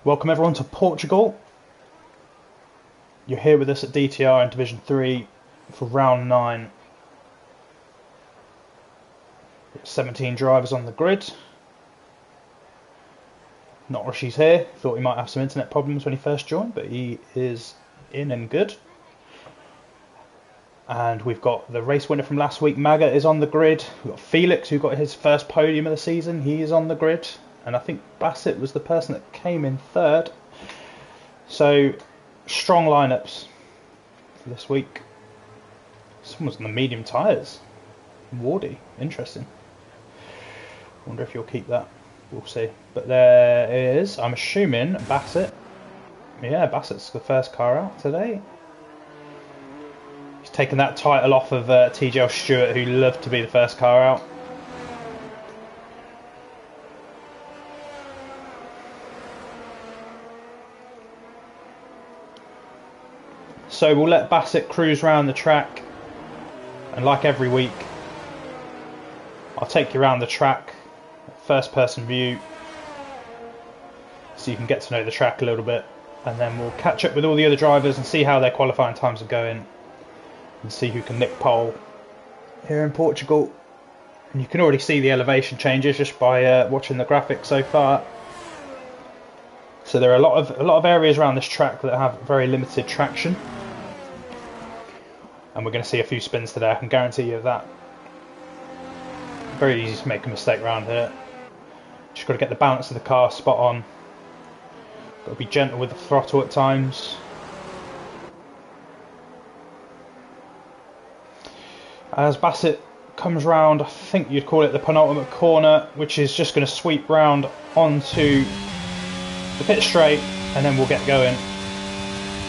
Welcome everyone to Portugal. You're here with us at DTR in Division 3 for round 9. 17 drivers on the grid. Not Rishi's here. Thought he might have some internet problems when he first joined, but he is in and good. And we've got the race winner from last week, Maga, is on the grid. We've got Felix, who got his first podium of the season. He is on the grid. And I think Bassett was the person that came in third. So, strong lineups for this week. Someone's on the medium tyres. Wardy, interesting. Wonder if you'll keep that. We'll see. But there is, I'm assuming, Bassett. Yeah, Bassett's the first car out today. He's taken that title off of TJL Stewart, who loved to be the first car out. So we'll let Bassett cruise around the track, and like every week, I'll take you around the track, first person view, so you can get to know the track a little bit, and then we'll catch up with all the other drivers and see how their qualifying times are going, and see who can nick pole here in Portugal. And you can already see the elevation changes just by watching the graphics so far. So there are a lot of areas around this track that have very limited traction. And we're going to see a few spins today, I can guarantee you that. Very easy to make a mistake around here. Just got to get the balance of the car spot on. Got to be gentle with the throttle at times. As Bassett comes round, I think you'd call it the penultimate corner, which is just going to sweep round onto the pit straight, and then we'll get going.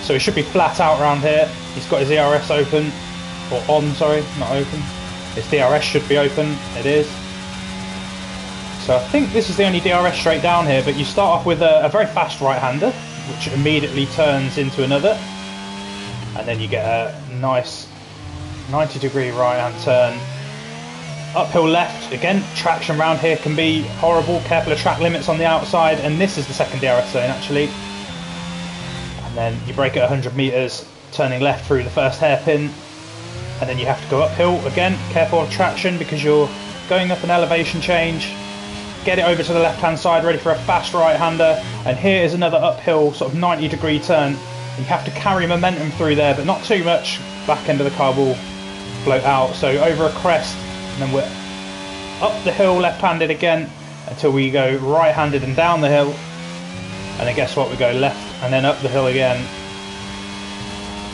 So he should be flat out around here. He's got his ERS open, or on, sorry, not open. His DRS should be open, it is. So I think this is the only DRS straight down here, but you start off with a very fast right-hander, which immediately turns into another. And then you get a nice 90-degree right-hand turn. Uphill left, again, traction around here can be horrible, careful of track limits on the outside, and this is the second DRS zone actually. And then you brake at 100 metres, turning left through the first hairpin, and then you have to go uphill again, careful of traction because you're going up an elevation change. Get it over to the left hand side, ready for a fast right hander, and here is another uphill sort of 90-degree turn. You have to carry momentum through there, but not too much. Back end of the car will float out. So over a crest, and then we're up the hill left-handed again until we go right-handed and down the hill, and then guess what, we go left and then up the hill again,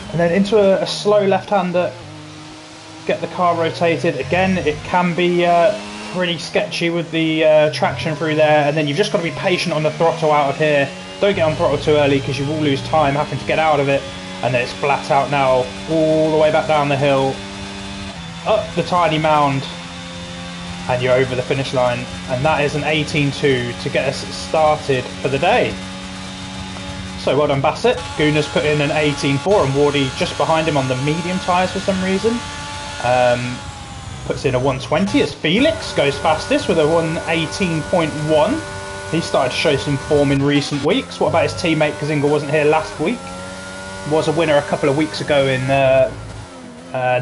and then into a slow left-hander, get the car rotated again. It can be pretty sketchy with the traction through there, and then you've just got to be patient on the throttle out of here. Don't get on throttle too early because you will lose time having to get out of it, and then it's flat out now all the way back down the hill, up the tiny mound, and you're over the finish line. And that is an 18.2 to get us started for the day. So well done Bassett. Guna's put in an 18.4 and Wardy just behind him on the medium tyres for some reason. Puts in a 120 as Felix goes fastest with a 118.1. He started to show some form in recent weeks. What about his teammate Kazinga? Wasn't here last week. Was a winner a couple of weeks ago in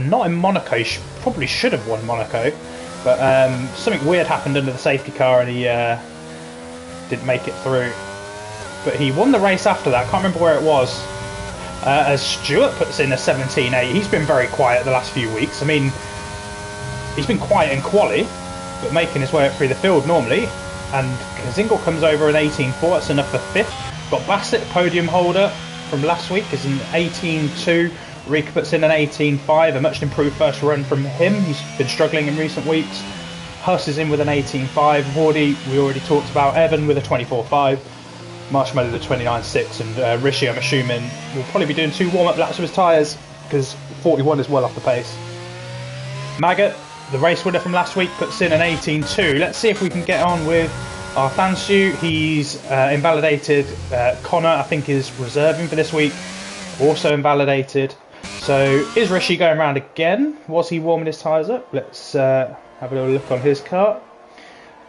not in Monaco. Probably should have won Monaco, but something weird happened under the safety car and he didn't make it through. But he won the race after that. Can't remember where it was. As Stewart puts in a 17.8. He's been very quiet the last few weeks. I mean, he's been quiet in quali, but making his way up through the field normally. And Kazinga comes over an 18.4. That's enough for fifth. Got Bassett, podium holder from last week, is an 18.2. Rika puts in an 18.5. A much improved first run from him. He's been struggling in recent weeks. Huss is in with an 18.5. Wardy, we already talked about. Evan with a 24.5. Marshmallow the 29.6, and Rishi, I'm assuming, will probably be doing 2 warm-up laps of his tyres because 41 is well off the pace. Maggot, the race winner from last week, puts in an 18.2. Let's see if we can get on with our Thansu. He's invalidated. Connor, I think, is reserving for this week, also invalidated. So is Rishi going around again? Was he warming his tyres up? Let's have a little look on his car.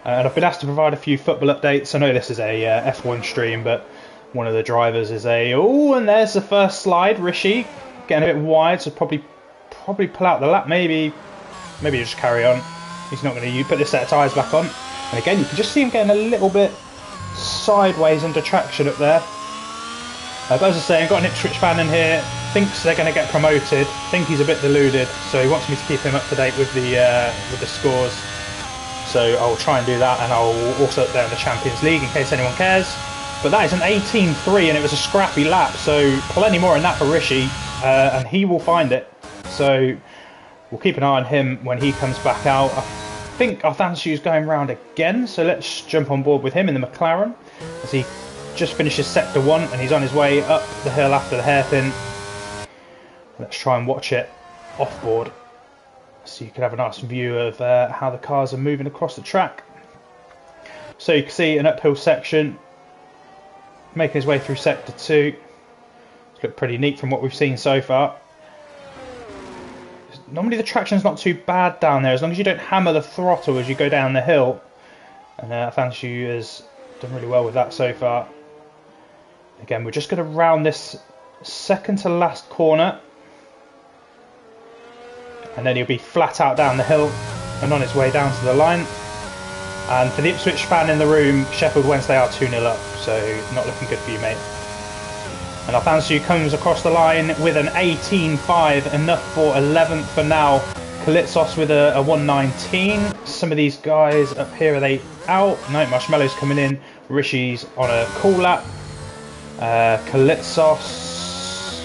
And I've been asked to provide a few football updates. I know this is a F1 stream, but one of the drivers is oh, and there's the first slide. Rishi getting a bit wide, so probably pull out the lap. Maybe just carry on. He's not going to put this set of tyres back on. And again, you can just see him getting a little bit sideways under traction up there. But as I say, I've got an Ipswich fan in here. Thinks they're going to get promoted. Think he's a bit deluded, so he wants me to keep him up to date with the scores. So I'll try and do that, and I'll also update on the Champions League in case anyone cares. But that is an 18.3, and it was a scrappy lap, so plenty more in that for Rishi, and he will find it. So we'll keep an eye on him when he comes back out. I think Arthanshu's going round again, so let's jump on board with him in the McLaren as he just finishes sector 1 and he's on his way up the hill after the hairpin. Let's try and watch it off board so you can have a nice view of how the cars are moving across the track. So you can see an uphill section making his way through sector 2. It's looked pretty neat from what we've seen so far. Normally the traction's not too bad down there as long as you don't hammer the throttle as you go down the hill, and Afanshu has done really well with that so far. Again, we're just going to round this second to last corner, and then he'll be flat out down the hill and on his way down to the line. And for the Ipswich fan in the room, Sheffield Wednesday are 2-0 up, so not looking good for you, mate. And Alfonso comes across the line with an 18.5, enough for 11th for now. Kalitsos with a 119. Some of these guys up here, are they out? No, Marshmallow's coming in. Rishi's on a cool lap. Kalitsos,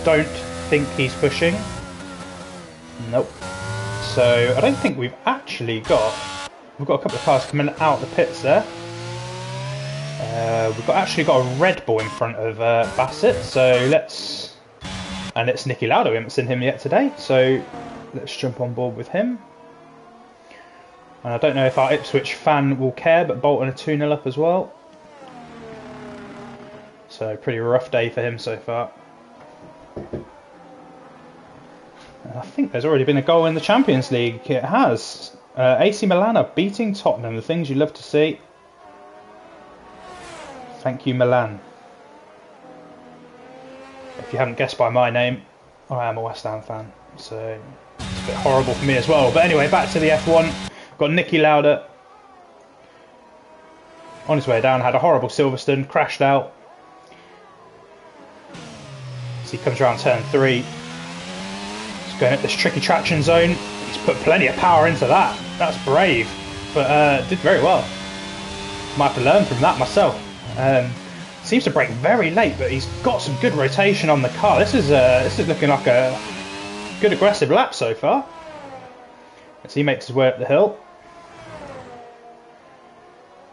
don't think he's pushing. Nope. So I don't think we've actually got... We've got a couple of cars coming out the pits there. We've actually got a Red Bull in front of Bassett, so let's... And it's Nicky Lauda, we haven't seen him yet today, so let's jump on board with him. And I don't know if our Ipswich fan will care, but Bolton are 2-0 up as well. So pretty rough day for him so far. And I think there's already been a goal in the Champions League. It has. AC Milan are beating Tottenham, the things you love to see. Thank you, Milan. If you haven't guessed by my name, I am a West Ham fan, so it's a bit horrible for me as well. But anyway, back to the F1. Got Nicky Lauda on his way down, had a horrible Silverstone, crashed out. So he comes around turn 3. He's going up this tricky traction zone. He's put plenty of power into that. That's brave, but did very well. Might have to learn from that myself. Seems to brake very late, but he's got some good rotation on the car. This is looking like a good aggressive lap so far. As he makes his way up the hill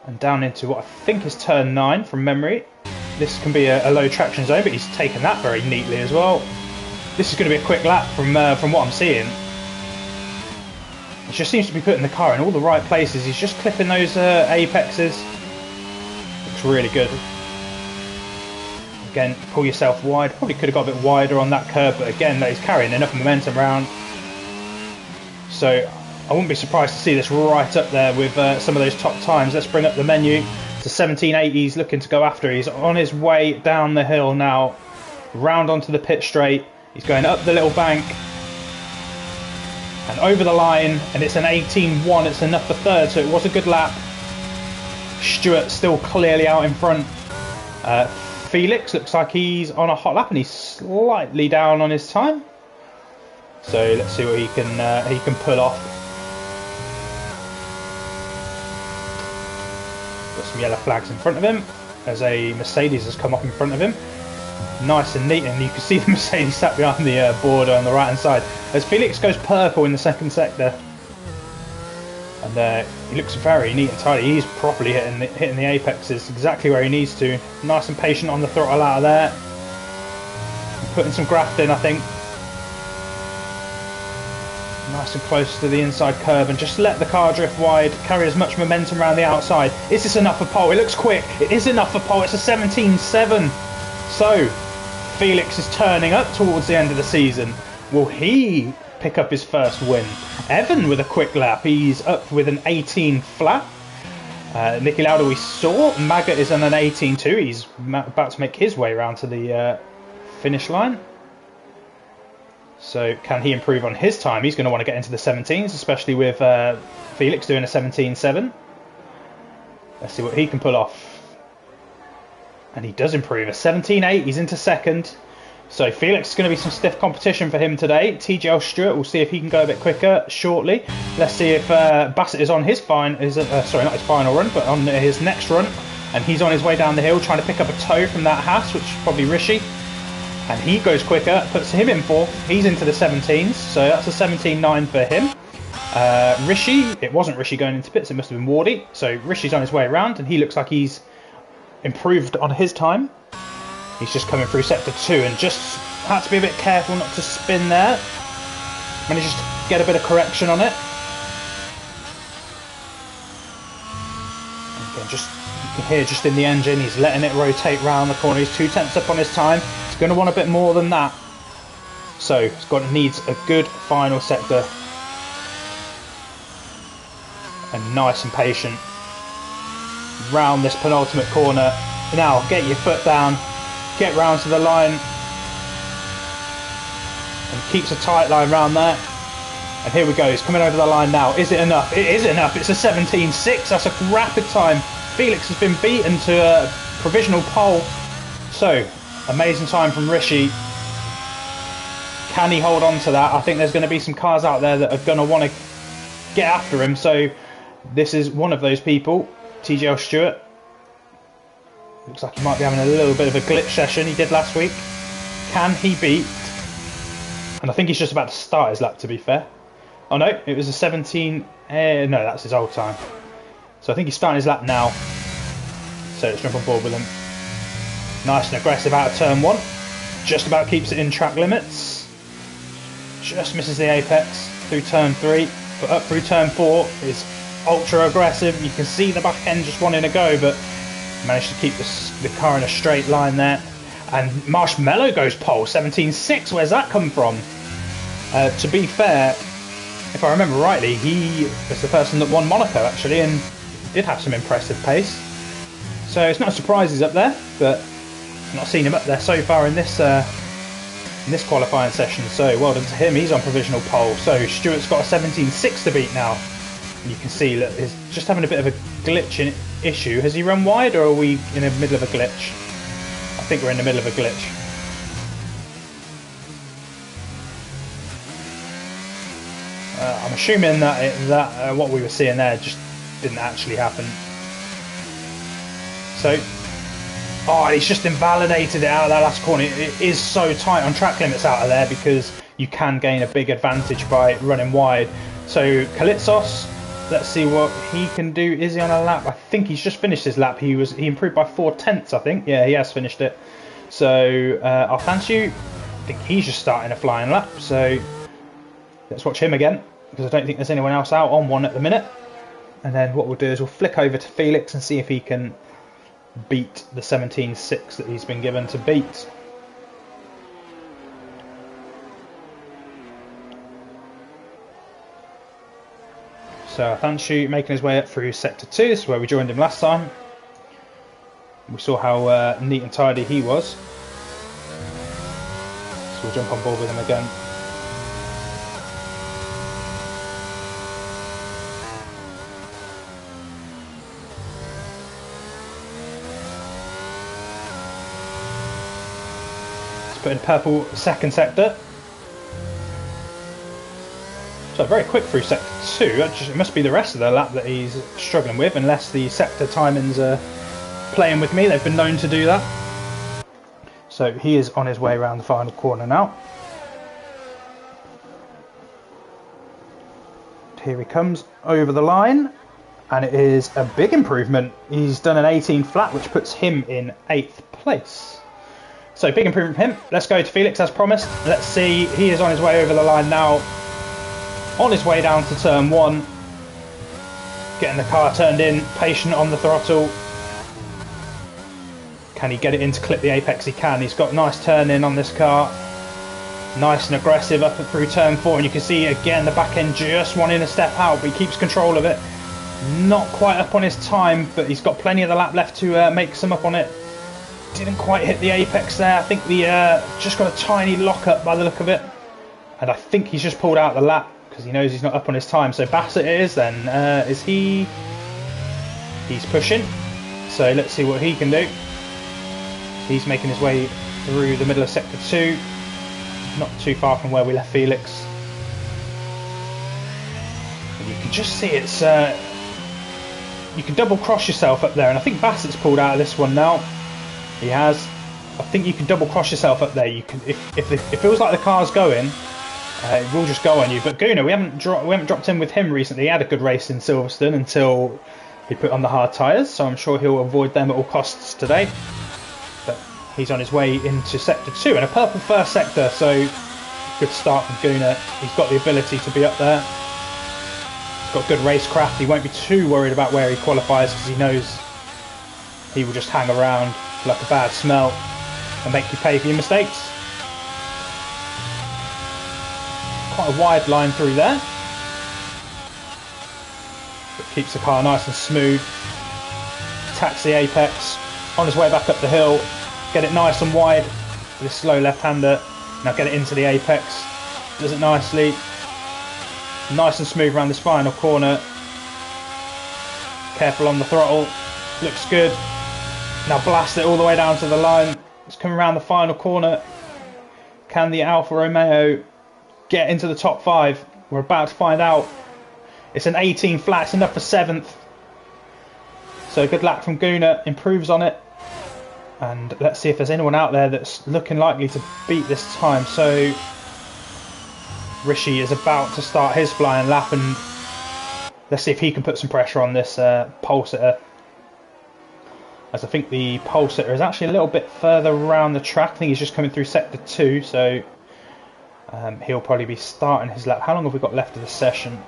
and down into what I think is turn 9 from memory. This can be a low traction zone, but he's taken that very neatly as well. This is going to be a quick lap from what I'm seeing. He just seems to be putting the car in all the right places. He's just clipping those apexes. Looks really good. Again, pull yourself wide. Probably could have got a bit wider on that curve, but again, he's carrying enough momentum around. So I wouldn't be surprised to see this right up there with some of those top times. Let's bring up the menu. It's a 17.8 he's looking to go after. He's on his way down the hill now, round onto the pit straight. He's going up the little bank and over the line, and it's an 18.1. It's enough for third, so it was a good lap. Stewart still clearly out in front. Felix looks like he's on a hot lap and he's slightly down on his time. So let's see what he can pull off. Got some yellow flags in front of him as a Mercedes has come up in front of him. Nice and neat, and you can see the Mercedes sat behind the border on the right hand side as Felix goes purple in the second sector. And he looks very neat and tidy. He's properly hitting the apexes exactly where he needs to. Nice and patient on the throttle out of there. Putting some graft in, I think. Nice and close to the inside curve, and just let the car drift wide. Carry as much momentum around the outside. Is this enough for pole? It looks quick. It is enough for pole. It's a 17.7. So Felix is turning up towards the end of the season. Will he pick up his first win? Evan with a quick lap. He's up with an 18 flat. Nicky Lauda we saw. Maggot is on an 18.2. He's about to make his way around to the finish line. So can he improve on his time? He's going to want to get into the 17s, especially with Felix doing a 17.7. Let's see what he can pull off. And he does improve a 17.8. He's into second. So Felix is going to be some stiff competition for him today. TGL Stewart, we'll see if he can go a bit quicker shortly. Let's see if Bassett is on his sorry, not his final run, but on his next run. And he's on his way down the hill trying to pick up a toe from that Haas, which is probably Rishi. And he goes quicker, puts him in fourth. He's into the 17s, so that's a 17.9 for him. Rishi, it wasn't Rishi going into pits, it must have been Wardy. So Rishi's on his way around, and he looks like he's improved on his time. He's just coming through sector 2 and just had to be a bit careful not to spin there. Managed to get a bit of correction on it. Again, just you can hear just in the engine, he's letting it rotate round the corner. He's 2/10 up on his time. He's going to want a bit more than that. So he's needs a good final sector. And nice and patient. Round this penultimate corner. Now get your foot down. Get round to the line. And keeps a tight line round there. And here we go. He's coming over the line now. Is it enough? It is enough. It's a 17.6. That's a rapid time. Felix has been beaten to a provisional pole. So, amazing time from Rishi. Can he hold on to that? I think there's going to be some cars out there that are going to want to get after him. So, this is one of those people. TGL Stewart. Looks like he might be having a little bit of a glitch session he did last week. Can he beat? And I think he's just about to start his lap, to be fair. Oh no, it was a 17... no, that's his old time. So I think he's starting his lap now. So let's jump on board with him. Nice and aggressive out of turn 1. Just about keeps it in track limits. Just misses the apex through turn 3. But up through turn 4 is ultra aggressive. You can see the back end just wanting to go, but managed to keep the car in a straight line there. And Marshmallow goes pole, 17.6. Where's that come from? To be fair, if I remember rightly, he was the person that won Monaco actually, and did have some impressive pace. So it's not a surprise he's up there, but I've not seen him up there so far in this qualifying session. So well done to him. He's on provisional pole. So Stewart's got a 17.6 to beat now. And you can see that he's just having a bit of a glitch issue. Has he run wide, or are we in the middle of a glitch? I think we're in the middle of a glitch. I'm assuming that what we were seeing there just didn't actually happen. So, he's just invalidated it out of that last corner. It is so tight on track limits out of there because you can gain a big advantage by running wide. So Kalitsos, let's see what he can do. Is he on a lap? I think he's just finished his lap. He improved by 4/10, I think. Yeah, he has finished it. So Alfansu, I think he's just starting a flying lap. So let's watch him again, because I don't think there's anyone else out on one at the minute. And then what we'll do is we'll flick over to Felix and see if he can beat the 17.6 that he's been given to beat. So Athanshu making his way up through sector 2. This is where we joined him last time. We saw how neat and tidy he was. So we'll jump on board with him again. Let's put in purple second sector. So very quick through sector 2. It must be the rest of the lap that he's struggling with, unless the sector timings are playing with me. They've been known to do that. So he is on his way around the final corner now. Here he comes over the line, and it is a big improvement. He's done an 18 flat, which puts him in 8th place. So big improvement for him. Let's go to Felix as promised. Let's see, he is on his way over the line now. On his way down to turn 1, getting the car turned in, patient on the throttle. Can he get it in to clip the apex? He can. He's got nice turn in on this car. Nice and aggressive up and through turn 4, and you can see again the back end just wanting to step out, but he keeps control of it. Not quite up on his time, but he's got plenty of the lap left to make some up on it. Didn't quite hit the apex there. I think the just got a tiny lock up by the look of it. And I think he's just pulled out the lap because he knows he's not up on his time. So Bassett it is then. Is he? He's pushing. So let's see what he can do. He's making his way through the middle of sector 2. Not too far from where we left Felix. And you can just see it's... you can double cross yourself up there. And I think Bassett's pulled out of this one now. He has. I think you can double cross yourself up there. You can, if it feels like the car's going, it will just go on you. But Guna, we haven't dropped in with him recently. He had a good race in Silverstone until he put on the hard tyres. So I'm sure he'll avoid them at all costs today. But he's on his way into sector 2 and a purple first sector. So good start from Guna. He's got the ability to be up there. He's got good racecraft. He won't be too worried about where he qualifies because he knows he will just hang around like a bad smell and make you pay for your mistakes. Quite a wide line through there. But keeps the car nice and smooth. Attacks the apex. On his way back up the hill. Get it nice and wide with this slow left-hander. Now get it into the apex. Does it nicely. Nice and smooth around this final corner. Careful on the throttle. Looks good. Now blast it all the way down to the line. It's coming around the final corner. Can the Alfa Romeo get into the top 5? We're about to find out. It's an 18 flat. It's enough for 7th. So good lap from Guna. Improves on it. And let's see if there's anyone out there that's looking likely to beat this time. So Rishi is about to start his flying lap. And let's see if he can put some pressure on this pole sitter. As I think the pole sitter is actually a little bit further around the track. I think he's just coming through sector 2, so he'll probably be starting his lap. How long have we got left of the session?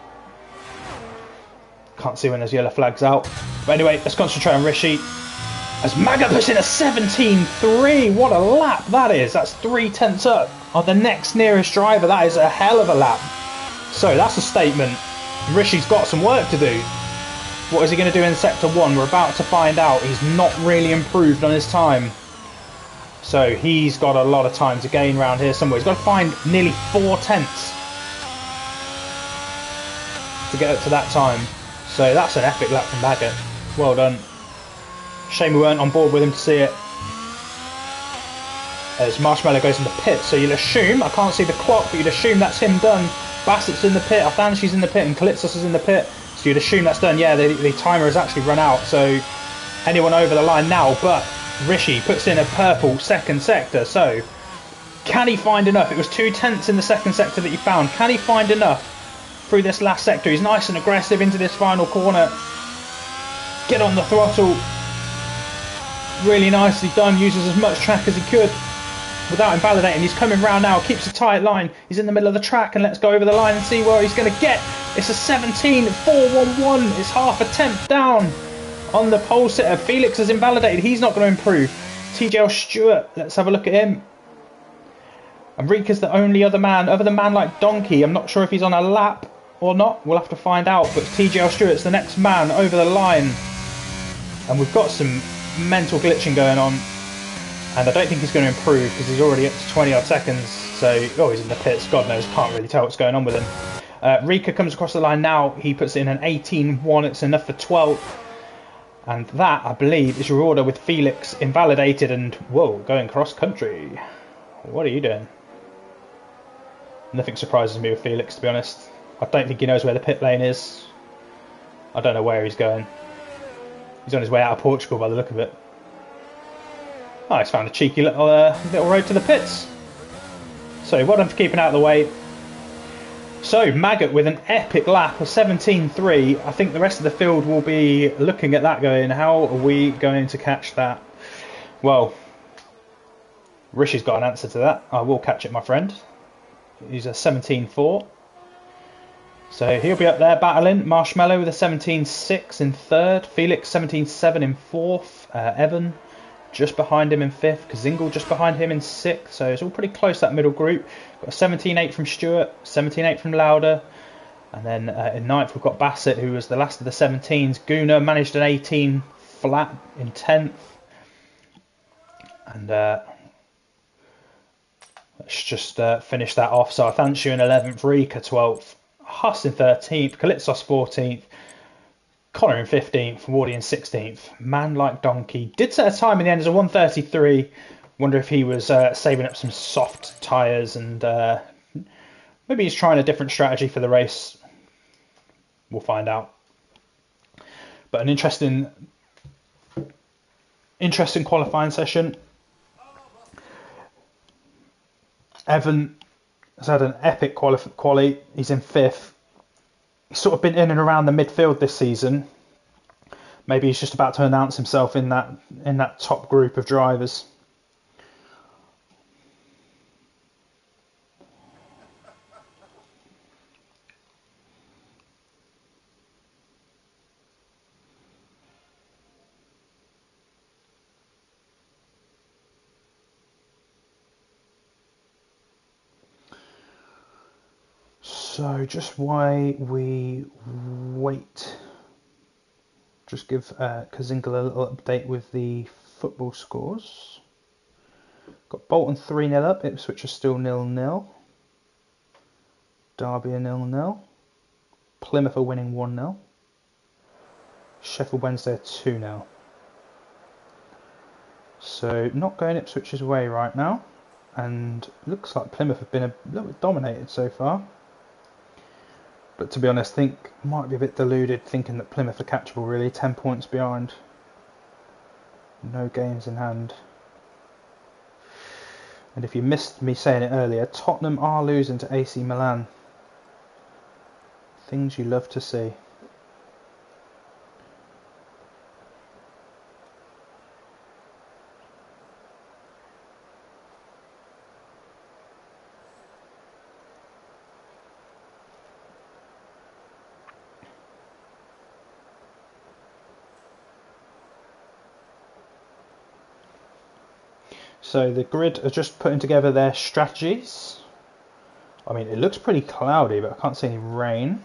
Can't see when those yellow flags out. But anyway, let's concentrate on Rishi. As Maga puts in a 17.3. What a lap that is. That's 3/10 up on the next nearest driver. That is a hell of a lap. So that's a statement. Rishi's got some work to do. What is he going to do in sector 1? We're about to find out. He's not really improved on his time. So he's got a lot of time to gain around here somewhere. He's got to find nearly 4/10 to get up to that time. So that's an epic lap from Baggett. Well done. Shame we weren't on board with him to see it. As Marshmallow goes in the pit. So you'll assume, I can't see the clock, but you'd assume that's him done. Bassett's in the pit, Afanshi's in the pit, and Kalitsos is in the pit. So you'd assume that's done. Yeah, the timer has actually run out. So anyone over the line now, but Rishi puts in a purple second sector. So can he find enough? It was 2/10 in the second sector that he found. Can he find enough through this last sector? He's nice and aggressive into this final corner. Get on the throttle. Really nicely done. Uses as much track as he could without invalidating. He's coming round now. Keeps a tight line. He's in the middle of the track, and let's go over the line and see where he's going to get. It's a 17.411. It's half a tenth down on the pole sitter. Felix is invalidated. He's not going to improve. TJL Stewart. Let's have a look at him. Enrique's the only other man, other than man like Donkey. I'm not sure if he's on a lap or not. We'll have to find out. But TJL Stewart's the next man over the line. And we've got some mental glitching going on. And I don't think he's going to improve because he's already up to 20 odd seconds. So, oh, he's in the pits. God knows, can't really tell what's going on with him. Rika comes across the line now. He puts in an 18.1. It's enough for 12th. And that, I believe, is your order with Felix invalidated and, whoa, going cross country. What are you doing? Nothing surprises me with Felix, to be honest. I don't think he knows where the pit lane is. I don't know where he's going. He's on his way out of Portugal by the look of it. Oh, he's found a cheeky little road to the pits. So, well done for keeping out of the way. So, Maggot with an epic lap of 17.3. I think the rest of the field will be looking at that going, how are we going to catch that? Well, Rishi's got an answer to that. I will catch it, my friend. He's a 17.4. So he'll be up there battling. Marshmallow with a 17.6 in third. Felix 17.7 in fourth. Evan just behind him in fifth. Kazingle just behind him in sixth. So it's all pretty close, that middle group. Got a 17.8 from Stewart, 17.8 from Lauder. And then in ninth we've got Bassett, who was the last of the 17s. Gunnar managed an 18 flat in 10th. And let's just finish that off. So Athanshu in 11th, Rika 12th, Huss in 13th, Kalitsos 14th, Connor in 15th, Wardy in 16th. Man Like Donkey did set a time in the end as a 1:33. Wonder if he was saving up some soft tyres and maybe he's trying a different strategy for the race. We'll find out. But an interesting qualifying session. Evan has had an epic quali. He's in 5th. He's sort of been in and around the midfield this season. Maybe he's just about to announce himself in that top group of drivers. So just while we wait, just give Kazinga a little update with the football scores. Got Bolton 3-0 up, Ipswich are still 0-0. Derby are 0-0. Plymouth are winning 1-0. Sheffield Wednesday are 2-0. So not going Ipswich's way right now. And looks like Plymouth have been a little bit dominated so far. But to be honest, I think might be a bit deluded thinking that Plymouth are catchable really. 10 points behind. No games in hand. And if you missed me saying it earlier, Tottenham are losing to AC Milan. Things you love to see. So the grid are just putting together their strategies. I mean, it looks pretty cloudy, but I can't see any rain.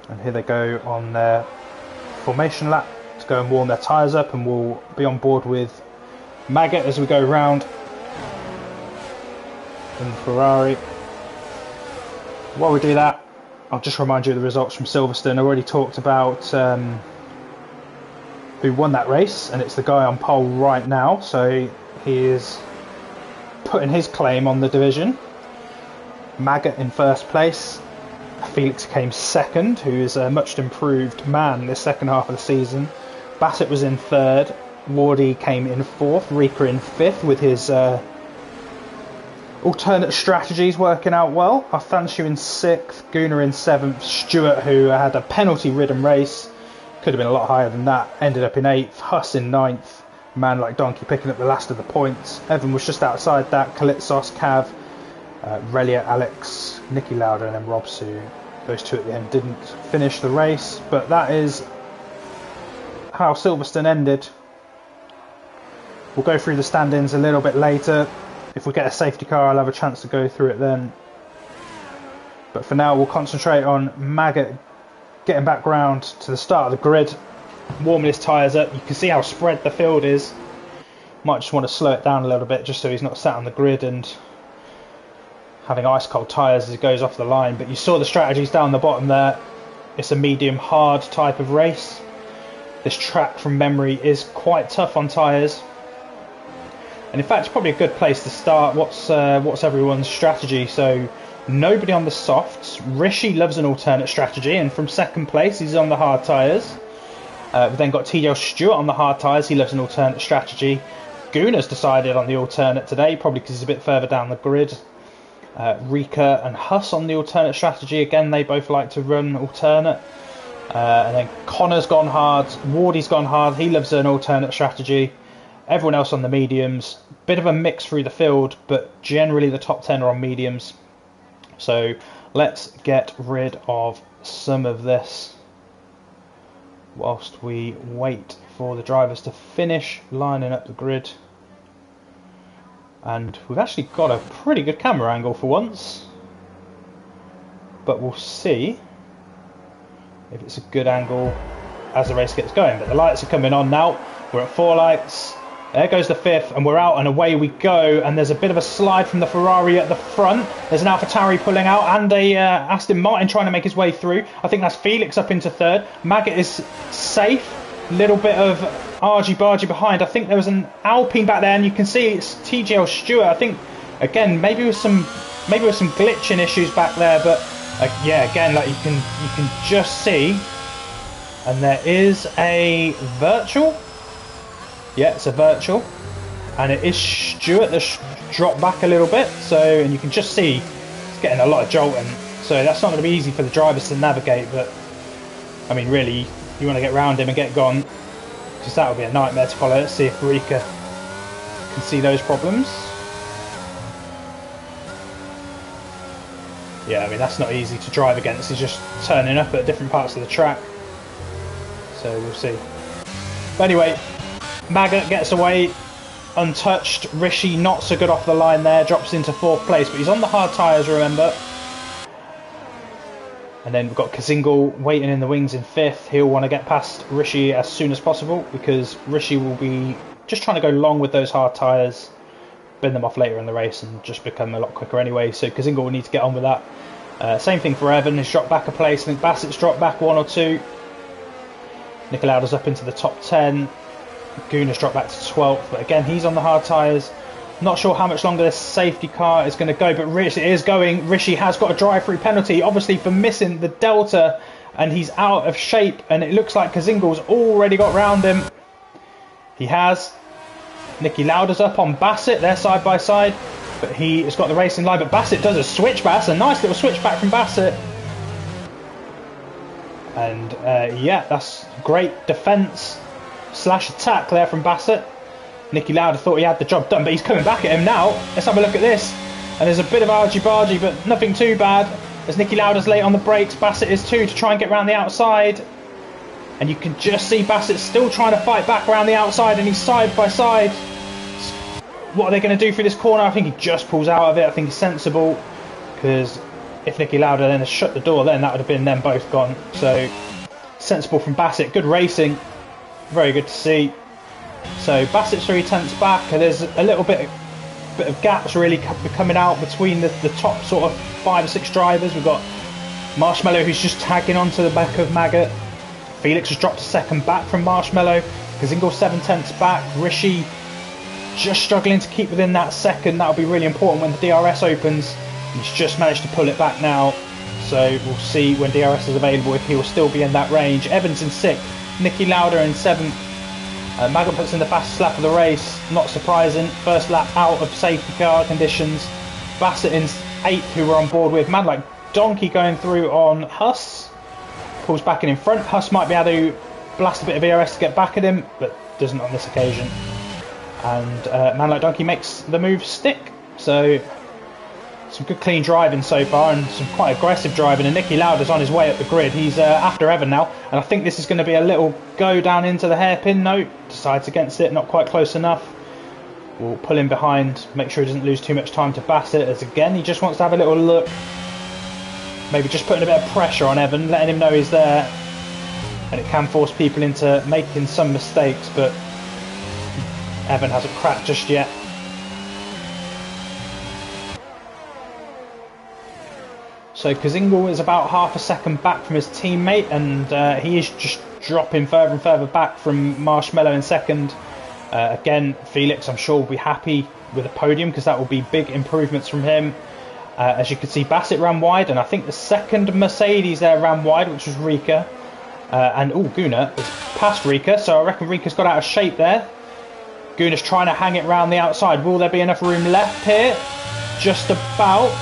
And here they go on their formation lap to go and warm their tyres up, and we'll be on board with Maggot as we go round in the Ferrari. While we do that, I'll just remind you of the results from Silverstone. I already talked about who won that race, and it's the guy on pole right now, so he is putting his claim on the division. Maggot in first place. Felix came second, who is a much improved man this second half of the season. Bassett was in third. Wardy came in fourth. Rika in fifth with his alternate strategies working out well. Athanshu in sixth, Gunnar in seventh, Stewart, who had a penalty-ridden race, could have been a lot higher than that, ended up in eighth, Huss in ninth, Man Like Donkey picking up the last of the points. Evan was just outside that, Kalitsos, Cav, Relia, Alex, Nicky Lauder, and then Robsu. Those two at the end didn't finish the race, but that is how Silverstone ended. We'll go through the stand-ins a little bit later. If we get a safety car, I'll have a chance to go through it then. But for now, we'll concentrate on Maggot getting back round to the start of the grid, warming his tyres up. You can see how spread the field is. Might just want to slow it down a little bit just so he's not sat on the grid and having ice cold tyres as he goes off the line. But you saw the strategies down the bottom there. It's a medium hard type of race. This track from memory is quite tough on tyres. And in fact, it's probably a good place to start. What's everyone's strategy? So nobody on the softs. Rishi loves an alternate strategy, and from second place, he's on the hard tyres. We've then got TJ Stewart on the hard tyres. He loves an alternate strategy. Gunnar's decided on the alternate today, probably because he's a bit further down the grid. Rika and Huss on the alternate strategy. Again, they both like to run alternate. And then Connor's gone hard. Wardy's gone hard. He loves an alternate strategy. Everyone else on the mediums. Bit of a mix through the field, but generally the top 10 are on mediums. So let's get rid of some of this whilst we wait for the drivers to finish lining up the grid. And we've actually got a pretty good camera angle for once. But we'll see if it's a good angle as the race gets going. But the lights are coming on now. We're at 4 lights. There goes the 5th, and we're out and away we go. And there's a bit of a slide from the Ferrari at the front. There's an AlphaTauri pulling out and a Aston Martin trying to make his way through. I think that's Felix up into 3rd. Maggot is safe. Little bit of argy-bargy behind. I think there was an Alpine back there, and you can see it's TGL Stewart. I think again maybe with some glitching issues back there, but yeah, again, like you can just see, and there is a virtual. Yeah, it's a virtual, and it is Stewart that's dropped back a little bit. So, and you can just see it's getting a lot of jolting. So that's not going to be easy for the drivers to navigate. But I mean, really, you want to get round him and get gone, because that would be a nightmare to follow. Let's see if Rika can see those problems. Yeah, I mean, that's not easy to drive against. He's just turning up at different parts of the track. So we'll see. But anyway, Maggot gets away untouched. Rishi not so good off the line there, drops into 4th place, but he's on the hard tyres, remember. And then we've got Kazingal waiting in the wings in 5th. He'll want to get past Rishi as soon as possible, because Rishi will be just trying to go long with those hard tyres, bin them off later in the race and just become a lot quicker anyway. So Kazingal will need to get on with that. Same thing for Evan, he's dropped back a place. I think Bassett's dropped back 1 or 2. Nicolauda's up into the top 10. Guna's dropped back to 12th, but again he's on the hard tyres. Not sure how much longer this safety car is going to go, but Rishi is going. Rishi has got a drive-through penalty, obviously for missing the Delta, and he's out of shape, and it looks like Kazingal's already got round him. He has. Nicky Lauda's up on Bassett, they're side by side, but he has got the racing line, but Bassett does a switchback, a nice little switchback from Bassett. And yeah, that's great defence / attack there from Bassett. Nicky Lauda thought he had the job done, but he's coming back at him now. Let's have a look at this. And there's a bit of argy-bargy, but nothing too bad. As Nicky Lauda's late on the brakes, Bassett is too, to try and get around the outside. And you can just see Bassett still trying to fight back around the outside, and he's side by side. What are they going to do through this corner? I think he just pulls out of it. I think he's sensible, because if Nicky Lauda then has shut the door, then that would have been them both gone. So sensible from Bassett. Good racing. Very good to see. So Bassett's 3 tenths back, and there's a little bit of gaps really coming out between the top sort of 5 or 6 drivers. We've got Marshmallow, who's just tagging onto the back of Maggot. Felix has dropped a second back from Marshmallow. Kazingal 7 tenths back. Rishi just struggling to keep within that second. That'll be really important when the DRS opens. He's just managed to pull it back now. So we'll see when DRS is available if he will still be in that range. Evans in 6th. Nicky Lauda in 7th. Maggot puts in the fastest lap of the race, not surprising. First lap out of safety car conditions. Bassett in 8th, who we're on board with. Man like Donkey going through on Huss. Pulls back in front. Huss might be able to blast a bit of ERS to get back at him, but doesn't on this occasion. And Man like Donkey makes the move stick. So some good clean driving so far, and some quite aggressive driving. And Nicky Lauda's on his way up the grid. He's after Evan now, and I think this is going to be a little go down into the hairpin. No, decides against it, not quite close enough. We'll pull him behind, make sure he doesn't lose too much time to Bassett, as again he just wants to have a little look. Maybe just putting a bit of pressure on Evan, letting him know he's there. And it can force people into making some mistakes, but Evan hasn't cracked just yet. So Kazingal is about half a second back from his teammate, and he is just dropping further and further back from Marshmallow in 2nd. Again, Felix, I'm sure, will be happy with a podium, because that will be big improvements from him. As you can see, Bassett ran wide, and I think the second Mercedes there ran wide, which was Rika. And Guna is past Rika, so I reckon Rika's got out of shape there. Guna's trying to hang it round the outside. Will there be enough room left here? Just about.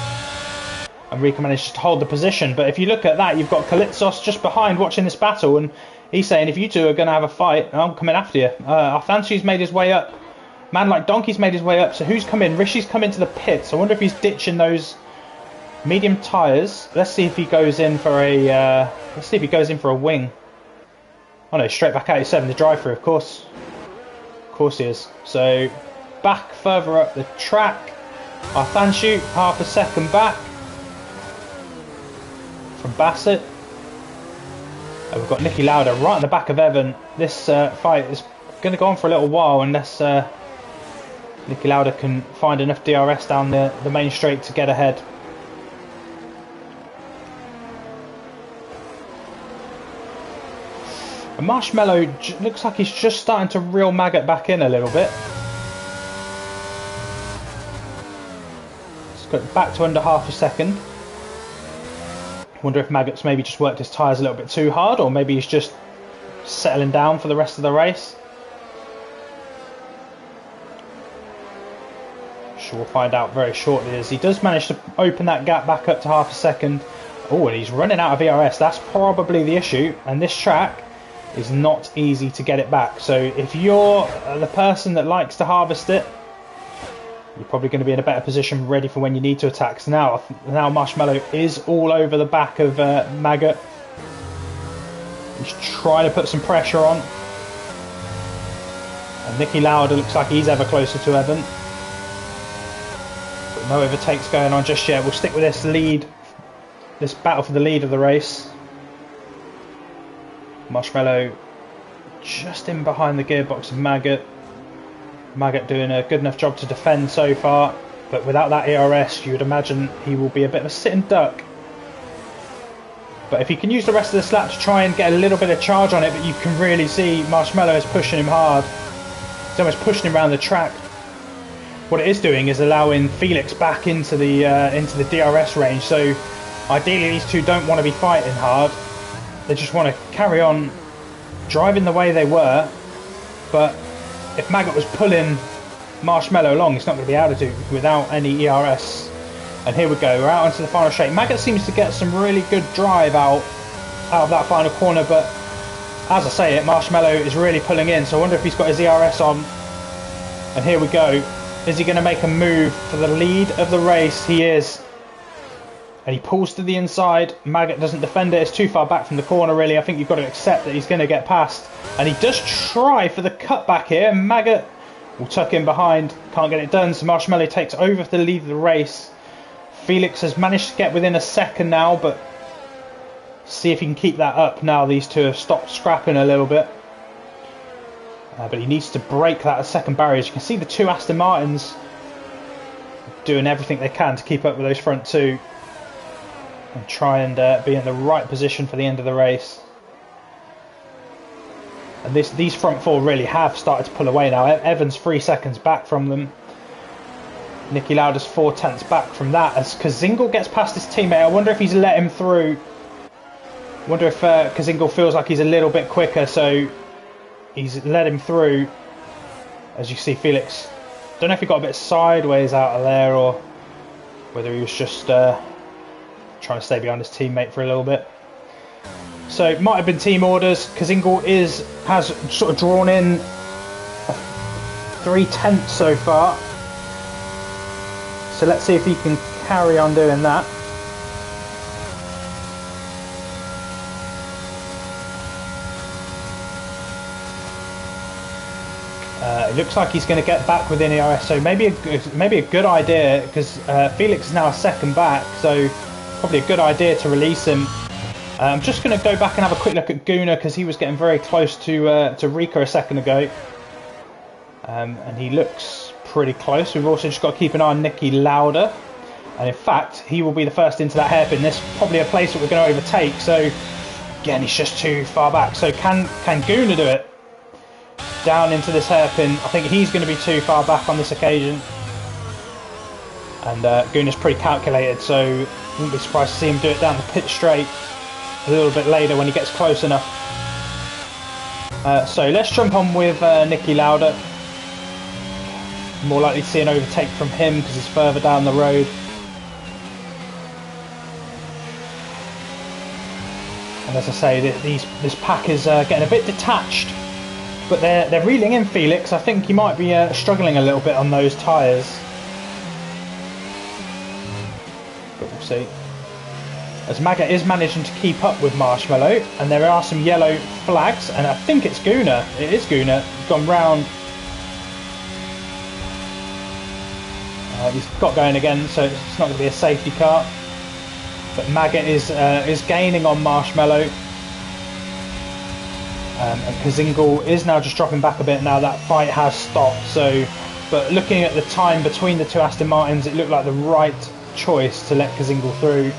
And Rika managed to hold the position, but if you look at that, you've got Kalitsos just behind watching this battle, and he's saying, if you two are going to have a fight, I'm coming after you. Arthanshi's made his way up. Man like Donkey's made his way up, so who's come in? Rishi's come into the pits. I wonder if he's ditching those medium tyres. Let's see if he goes in for a wing. Oh no, straight back 87, the drive-through, of course. Of course he is. So back further up the track. Arthanshu, half a second back from Bassett. And we've got Nicky Lauda right in the back of Evan. This fight is going to go on for a little while unless Nicky Lauda can find enough DRS down the main straight to get ahead. And Marshmallow looks like he's just starting to reel Maggot back in a little bit. Let's go back to under half a second. Wonder if Maggot's maybe just worked his tyres a little bit too hard, or maybe he's just settling down for the rest of the race. Sure, we'll find out very shortly as he does manage to open that gap back up to half a second. Oh, and he's running out of ERS. That's probably the issue, and this track is not easy to get it back. So if you're the person that likes to harvest it, you're probably going to be in a better position ready for when you need to attack. So now Marshmallow is all over the back of Maggot. He's trying to put some pressure on. And Nicky Lauda looks like he's ever closer to Evan. But no overtakes going on just yet. We'll stick with this lead, this battle for the lead of the race. Marshmallow just in behind the gearbox of Maggot. Maggot doing a good enough job to defend so far, but without that ERS you would imagine he will be a bit of a sitting duck. But if he can use the rest of the slap to try and get a little bit of charge on it, but you can really see Marshmallow is pushing him hard. He's almost pushing him around the track. What it is doing is allowing Felix back into the DRS range, so ideally these two don't want to be fighting hard. They just want to carry on driving the way they were, but if Maggot was pulling Marshmallow along, it's not going to be able to do without any ERS. And here we go, we're out into the final straight. Maggot seems to get some really good drive out of that final corner, but as I say it, Marshmallow is really pulling in, so I wonder if he's got his ERS on. And here we go. Is he going to make a move for the lead of the race? He is. And he pulls to the inside. Maggot doesn't defend it. It's too far back from the corner, really. I think you've got to accept that he's going to get past. And he does try for the cutback here. Maggot will tuck in behind. Can't get it done. So Marshmallow takes over for the lead of the race. Felix has managed to get within a second now, but see if he can keep that up now. These two have stopped scrapping a little bit. But he needs to break that second barrier. As you can see, the two Aston Martins doing everything they can to keep up with those front two and try and be in the right position for the end of the race. And these front four really have started to pull away now. Evans 3 seconds back from them. Nicky Lauda's 4/10 back from that as Kazingle gets past his teammate. I wonder if he's let him through. I wonder if Kazingle feels like he's a little bit quicker, so he's let him through. As you see, Felix, don't know if he got a bit sideways out of there or whether he was just trying to stay behind his teammate for a little bit. So it might have been team orders. Kazingle has sort of drawn in 3/10 so far. So let's see if he can carry on doing that. It looks like he's going to get back within ERS, so maybe a good idea, because Felix is now a second back, so probably a good idea to release him. I'm just going to go back and have a quick look at Guna, because he was getting very close to Rika a second ago, and he looks pretty close. We've also just got to keep an eye on Nicky Lauda, and in fact he will be the first into that hairpin. This is probably a place that we're going to overtake, so again he's just too far back. So can Guna do it? Down into this hairpin. I think he's going to be too far back on this occasion. And Guna's pretty calculated, so wouldn't be surprised to see him do it down the pit straight a little bit later when he gets close enough. So let's jump on with Nicky Lauda. More likely to see an overtake from him because he's further down the road. And as I say, this pack is getting a bit detached. But they're reeling in Felix. I think he might be struggling a little bit on those tyres. But we'll see. As Maggot is managing to keep up with Marshmallow. And there are some yellow flags. And I think it's Guna. It is Guna. He's gone round he's got going again, so it's not going to be a safety car. But Maggot is gaining on Marshmallow. And Kazingal is now just dropping back a bit now that fight has stopped. So, but looking at the time between the two Aston Martins, it looked like the right choice to let Kazingal through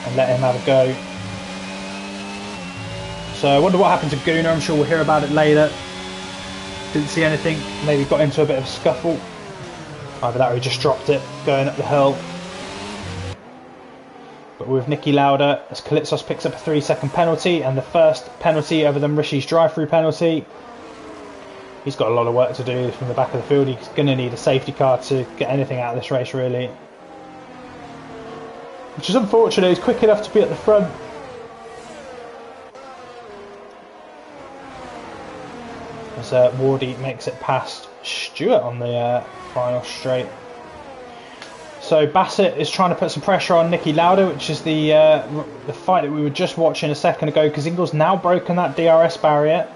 and let him have a go. So I wonder what happened to Guna. I'm sure we'll hear about it later. Didn't see anything. Maybe got into a bit of a scuffle. Either that or he just dropped it going up the hill. But with Niki Lauda, as Kalitsos picks up a 3-second penalty, and the first penalty other than Rishi's drive-through penalty. He's got a lot of work to do from the back of the field. He's going to need a safety car to get anything out of this race, really. Which is unfortunate. He's quick enough to be at the front. As Wardy makes it past Stewart on the final straight. So Bassett is trying to put some pressure on Niki Lauda, which is the fight that we were just watching a second ago. Kazingal's now broken that DRS barrier.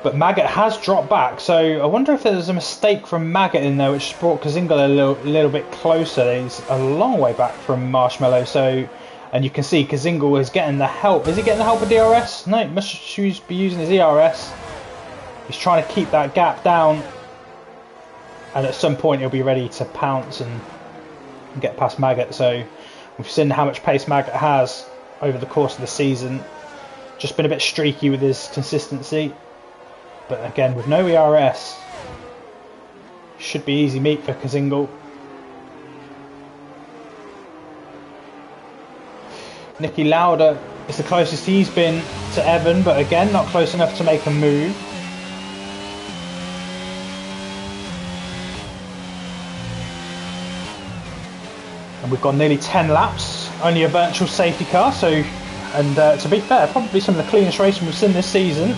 But Maggot has dropped back, so I wonder if there's a mistake from Maggot in there which brought Kazingal a little bit closer. He's a long way back from Marshmallow, so... And you can see Kazingal is getting the help. Is he getting the help of DRS? No, he must be using his ERS. He's trying to keep that gap down. And at some point he'll be ready to pounce and get past Maggot. So we've seen how much pace Maggot has over the course of the season. Just been a bit streaky with his consistency. But again, with no ERS, should be easy meat for Kazingal. Niki Lauda is the closest he's been to Evan, but again, not close enough to make a move. And we've got nearly 10 laps, only a virtual safety car, so, and to be fair, probably some of the cleanest racing we've seen this season.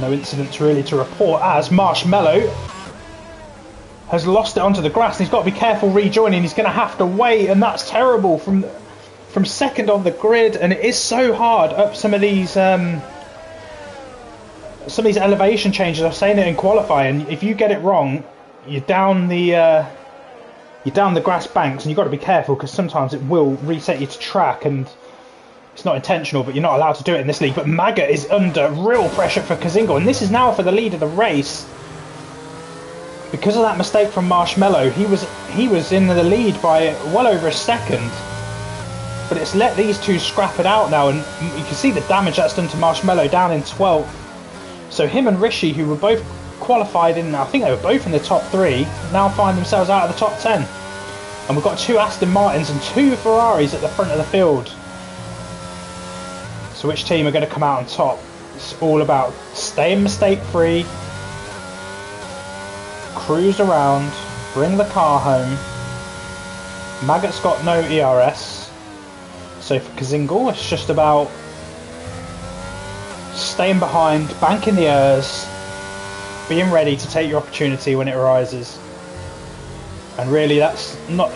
No incidents really to report as Marshmallow has lost it onto the grass and he's got to be careful rejoining. He's going to have to wait, and that's terrible from second on the grid. And it is so hard up some of these elevation changes. I was saying it in qualifying. If you get it wrong, you're down the grass banks, and you've got to be careful because sometimes it will reset you to track, and it's not intentional, but you're not allowed to do it in this league. But Maggot is under real pressure for Kazingal, and this is now for the lead of the race. Because of that mistake from Marshmallow, he was in the lead by well over a second. But it's let these two scrap it out now, and you can see the damage that's done to Marshmallow down in 12th. So him and Rishi, who were both qualified in, I think they were both in the top 3, now find themselves out of the top 10. And we've got 2 Aston Martins and 2 Ferraris at the front of the field. So which team are going to come out on top? It's all about staying mistake free, cruise around, bring the car home. Maggot's got no ERS, so for Kazingal it's just about staying behind, banking the airs, being ready to take your opportunity when it arises. And really that's not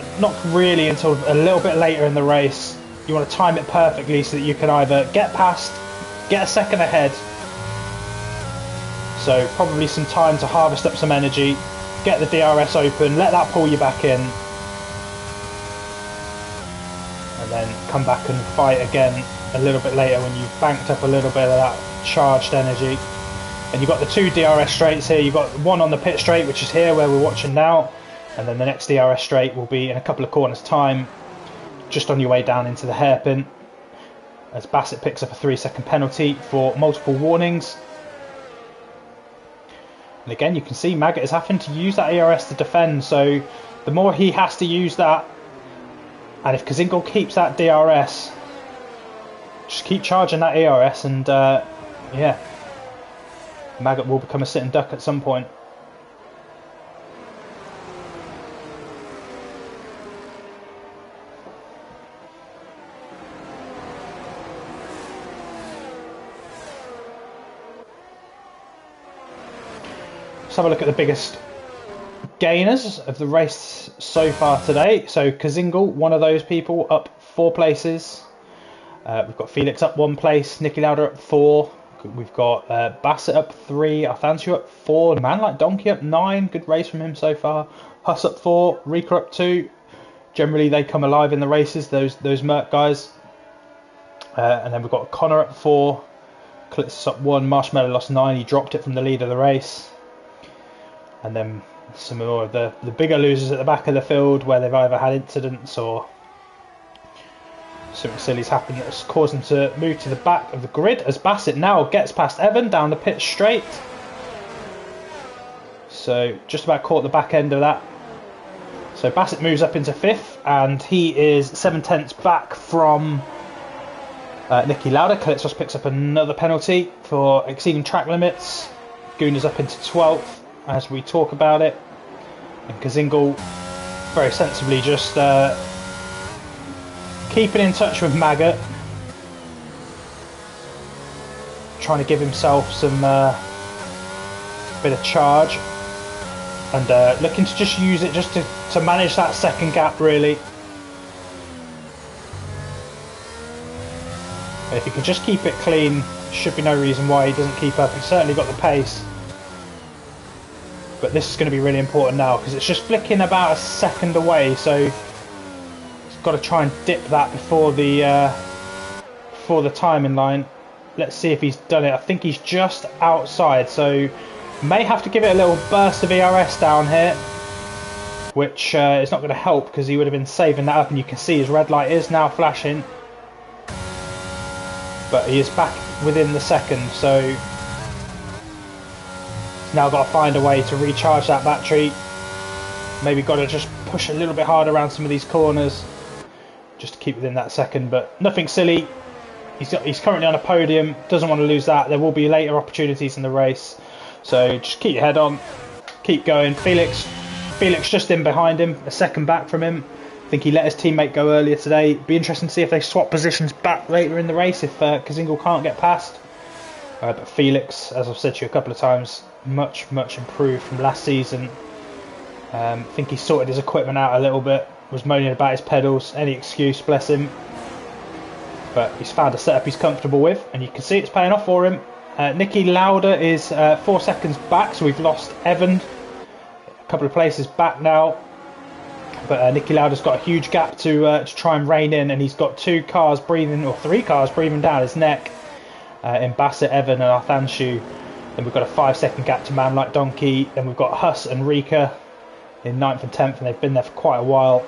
really until a little bit later in the race. You want to time it perfectly so that you can either get past, get a second ahead. So probably some time to harvest up some energy, get the DRS open, let that pull you back in, and then come back and fight again a little bit later when you've banked up a little bit of that charged energy. And you've got the 2 DRS straights here. You've got one on the pit straight, which is here where we're watching now, and then the next DRS straight will be in a couple of corners time, just on your way down into the hairpin, as Bassett picks up a 3-second penalty for multiple warnings. And again, you can see Maggot is having to use that ERS to defend, so the more he has to use that, and if Kazingal keeps that DRS, just keep charging that ERS, and yeah, Maggot will become a sitting duck at some point. Let's have a look at the biggest gainers of the race so far today. So Kazingal, one of those people, up 4 places. We've got Felix up 1 place, Nicky Lauda up 4. We've got Bassett up 3, Athansio up 4, Man Like Donkey up 9. Good race from him so far. Huss up 4, Rika up 2. Generally they come alive in the races, those Merc guys. And then we've got Connor up 4, Klitz up 1, Marshmallow lost 9, he dropped it from the lead of the race. And then some more of the bigger losers at the back of the field where they've either had incidents or something silly's happened that's caused them to move to the back of the grid, as Bassett now gets past Evan down the pit straight. So just about caught the back end of that. So Bassett moves up into 5th and he is 7/10 back from Nicky Lauda. Kalitzos picks up another penalty for exceeding track limits. Guna's up into 12th as we talk about it. And Kazingal very sensibly just keeping in touch with Maggot, trying to give himself some bit of charge, and looking to just use it just to manage that second gap really. And if he can just keep it clean, should be no reason why he doesn't keep up. He's certainly got the pace, but this is going to be really important now because it's just flicking about a second away, so got to try and dip that before the timing line. Let's see if he's done it. I think he's just outside, so may have to give it a little burst of ERS down here, which is not going to help because he would have been saving that up, and you can see his red light is now flashing, but he is back within the second, so he's now got to find a way to recharge that battery. Maybe got to just push a little bit harder around some of these corners just to keep within that second, but nothing silly. He's currently on a podium, doesn't want to lose that. There will be later opportunities in the race, so just keep your head on, keep going. Felix just in behind him, a second back from him. I think he let his teammate go earlier today. Be interesting to see if they swap positions back later in the race if Kazingal can't get past. But Felix, as I've said to you a couple of times, much improved from last season. I think he sorted his equipment out a little bit, was moaning about his pedals, any excuse, bless him. But he's found a setup he's comfortable with, and you can see it's paying off for him. Nicky Lauda is 4 seconds back, so we've lost Evan a couple of places back now. But Nicky Lauda's got a huge gap to try and rein in, and he's got 2 cars breathing, or 3 cars breathing down his neck in Bassett, Evan and Arthanshu. Then we've got a 5-second gap to Man Like Donkey. Then we've got Huss and Rika in 9th and 10th, and they've been there for quite a while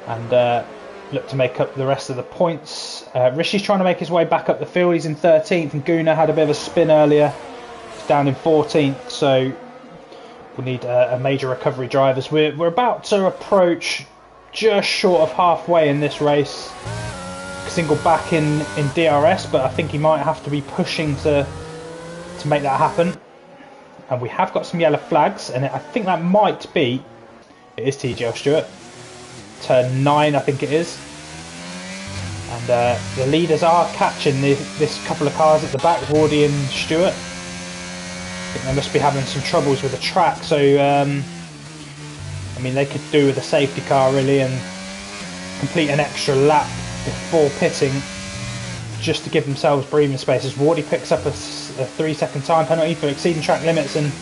and look to make up the rest of the points. Rishi's trying to make his way back up the field. He's in 13th, and Guna had a bit of a spin earlier. He's down in 14th, so we'll need a major recovery drive as we're about to approach just short of halfway in this race. Single back in DRS, but I think he might have to be pushing to make that happen. And we have got some yellow flags, and I think that might be, it is TGL Stewart, turn 9 I think it is. And the leaders are catching this couple of cars at the back, Wardy and Stewart. I think they must be having some troubles with the track, so I mean they could do with a safety car really and complete an extra lap before pitting just to give themselves breathing space, as Wardy picks up a 3-second time penalty for exceeding track limits, and you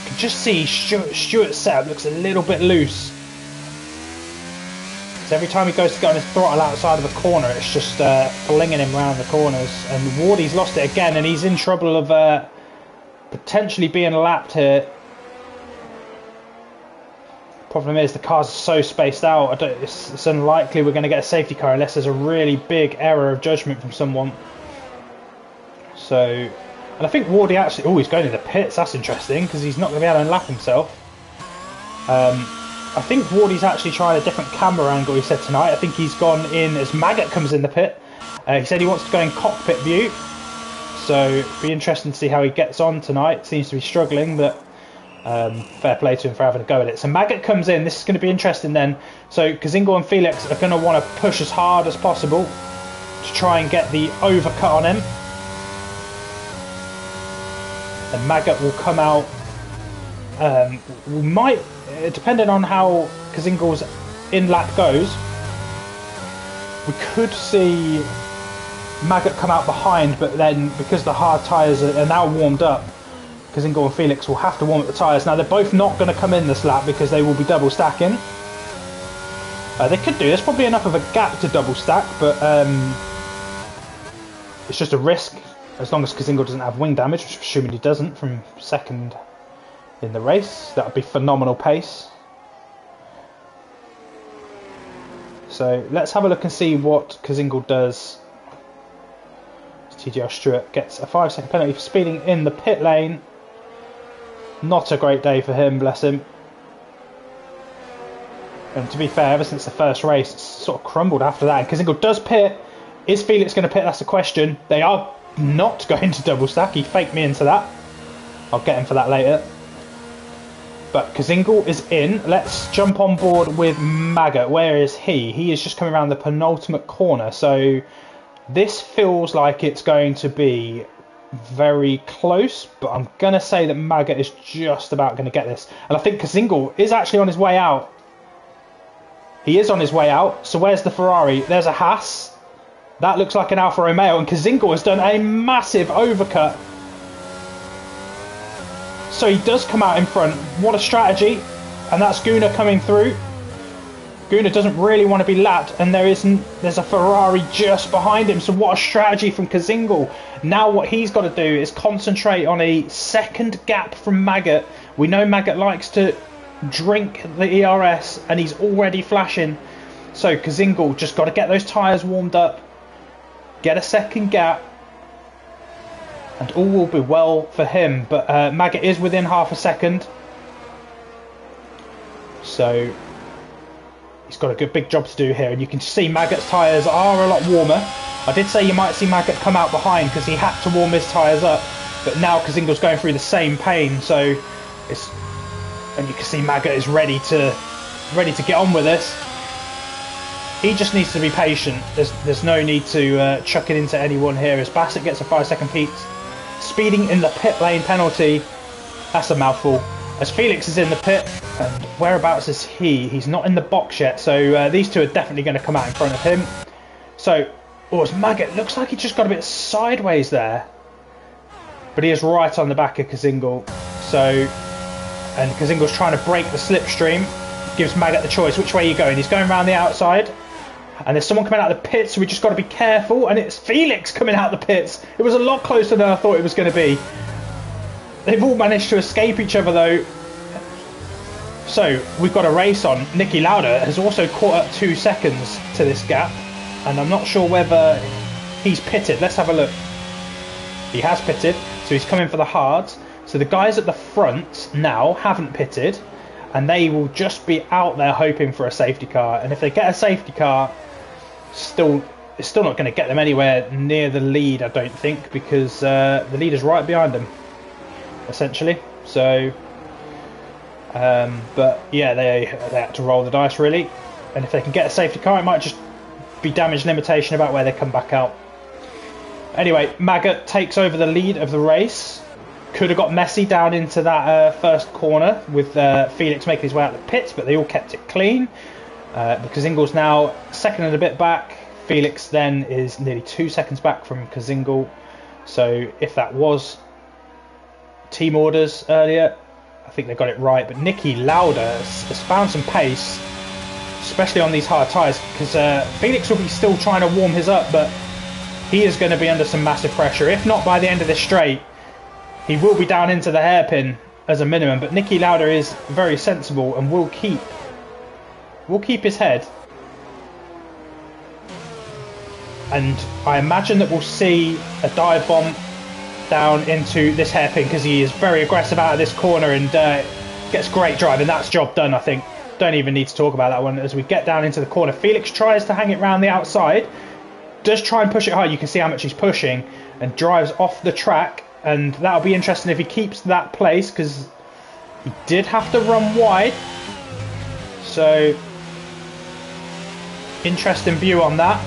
can just see Stewart's setup looks a little bit loose. So every time he goes to get on his throttle outside of a corner, it's just flinging him around the corners, and Wardy's lost it again, and he's in trouble of potentially being lapped here. Problem is the cars are so spaced out, it's unlikely we're going to get a safety car unless there's a really big error of judgment from someone. So, and I think Wardy actually, oh, he's going to the pits, that's interesting, because he's not going to be able to unlap himself. I think Wardy's actually tried a different camera angle, he said tonight. I think he's gone in as Maggot comes in the pit. He said he wants to go in cockpit view, so it'll be interesting to see how he gets on tonight. Seems to be struggling, but fair play to him for having a go at it. So Maggot comes in, this is going to be interesting then. So Kazingal and Felix are going to want to push as hard as possible to try and get the overcut on him. And Maggot will come out, depending on how Kazingel's in lap goes, we could see Maggot come out behind, but then because the hard tyres are now warmed up, Kazingel and Felix will have to warm up the tyres. Now they're both not going to come in this lap because they will be double stacking. They could do this, probably enough of a gap to double stack, but it's just a risk as long as Kazingel doesn't have wing damage, which I'm assuming he doesn't from second in the race. That would be phenomenal pace. So let's have a look and see what Kazingel does. TGR Stewart gets a 5-second penalty for speeding in the pit lane. Not a great day for him, bless him. And to be fair, ever since the first race, it's sort of crumbled after that. And Kazingel does pit. Is Felix going to pit? That's the question. They are not going to double stack. He faked me into that. I'll get him for that later. But Kazingel is in. Let's jump on board with Maggot. Where is he? He is just coming around the penultimate corner. So this feels like it's going to be very close, but I'm going to say that Maggot is just about going to get this. And I think Kazingel is actually on his way out. He is on his way out. So where's the Ferrari? There's a Haas. That looks like an Alfa Romeo. And Kazingel has done a massive overcut. So he does come out in front. What a strategy. And that's Gunnar coming through. Gunnar doesn't really want to be lapped, and there's a Ferrari just behind him. So what a strategy from Kazingel. Now what he's got to do is concentrate on a second gap from Maggot. We know Maggot likes to drink the ERS, and he's already flashing. So Kazingel just got to get those tyres warmed up, get a second gap, and all will be well for him. But Maggot is within half a second. So he's got a good big job to do here, and you can see Maggot's tyres are a lot warmer. I did say you might see Maggot come out behind because he had to warm his tyres up, but now Kazingel's going through the same pain, so it's, and you can see Maggot is ready to get on with this. He just needs to be patient. There's no need to chuck it into anyone here. As Bassett gets a 5-second peak, speeding in the pit lane penalty. That's a mouthful. As Felix is in the pit, and whereabouts is he? He's not in the box yet, so these two are definitely going to come out in front of him. So, as Maggot looks like he just got a bit sideways there, but he is right on the back of Kazingel. So, and Kazingel's trying to break the slipstream. Gives Maggot the choice. Which way are you going? He's going around the outside, and there's someone coming out of the pits, so we just got to be careful. And it's Felix coming out the pits. It was a lot closer than I thought it was going to be. They've all managed to escape each other though. So we've got a race on. Niki Lauda has also caught up 2 seconds to this gap, and I'm not sure whether he's pitted. Let's have a look. He has pitted, so he's coming for the hards. So the guys at the front now haven't pitted, and they will just be out there hoping for a safety car. And if they get a safety car, it's still not going to get them anywhere near the lead, I don't think, because the lead is right behind them, essentially. So but yeah, they had to roll the dice really, and if they can get a safety car, it might just be damage limitation about where they come back out. Anyway, Maggot takes over the lead of the race. Could have got messy down into that first corner with Felix making his way out of the pits, but they all kept it clean. Kazingle's now second and a bit back. Felix then is nearly 2 seconds back from Kazingel. So if that was team orders earlier, I think they got it right. But Niki Lauda has found some pace, especially on these hard tyres, because Felix will be still trying to warm his up, but he is going to be under some massive pressure. If not by the end of this straight, he will be down into the hairpin as a minimum. But Niki Lauda is very sensible and will keep his head. And I imagine that we'll see a dive bomb down into this hairpin, because he is very aggressive out of this corner and gets great drive, and that's job done, I think. Don't even need to talk about that one. As we get down into the corner, Felix tries to hang it round the outside, does try and push it hard. You can see how much he's pushing, and drives off the track. And that'll be interesting if he keeps that place, because he did have to run wide. So interesting view on that.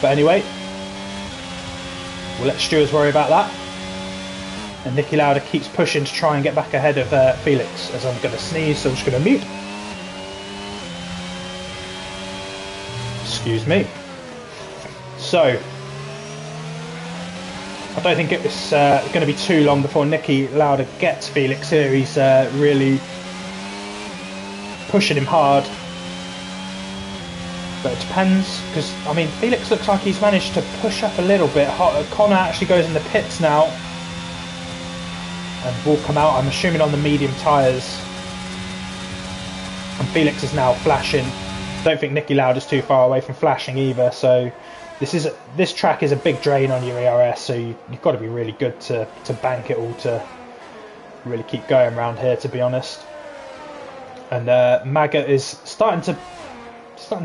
But anyway, we'll let stewards worry about that. And Niki Lauda keeps pushing to try and get back ahead of Felix. As I'm going to sneeze, so I'm just going to mute. Excuse me. So, I don't think it's going to be too long before Niki Lauda gets Felix here. He's really pushing him hard. But it depends, because, I mean, Felix looks like he's managed to push up a little bit. Connor actually goes in the pits now. And will come out, I'm assuming, on the medium tyres. And Felix is now flashing. Don't think Niki Lauda's too far away from flashing either, so this track is a big drain on your ERS, so you've got to be really good to bank it all to really keep going around here, to be honest. And Maggot is starting to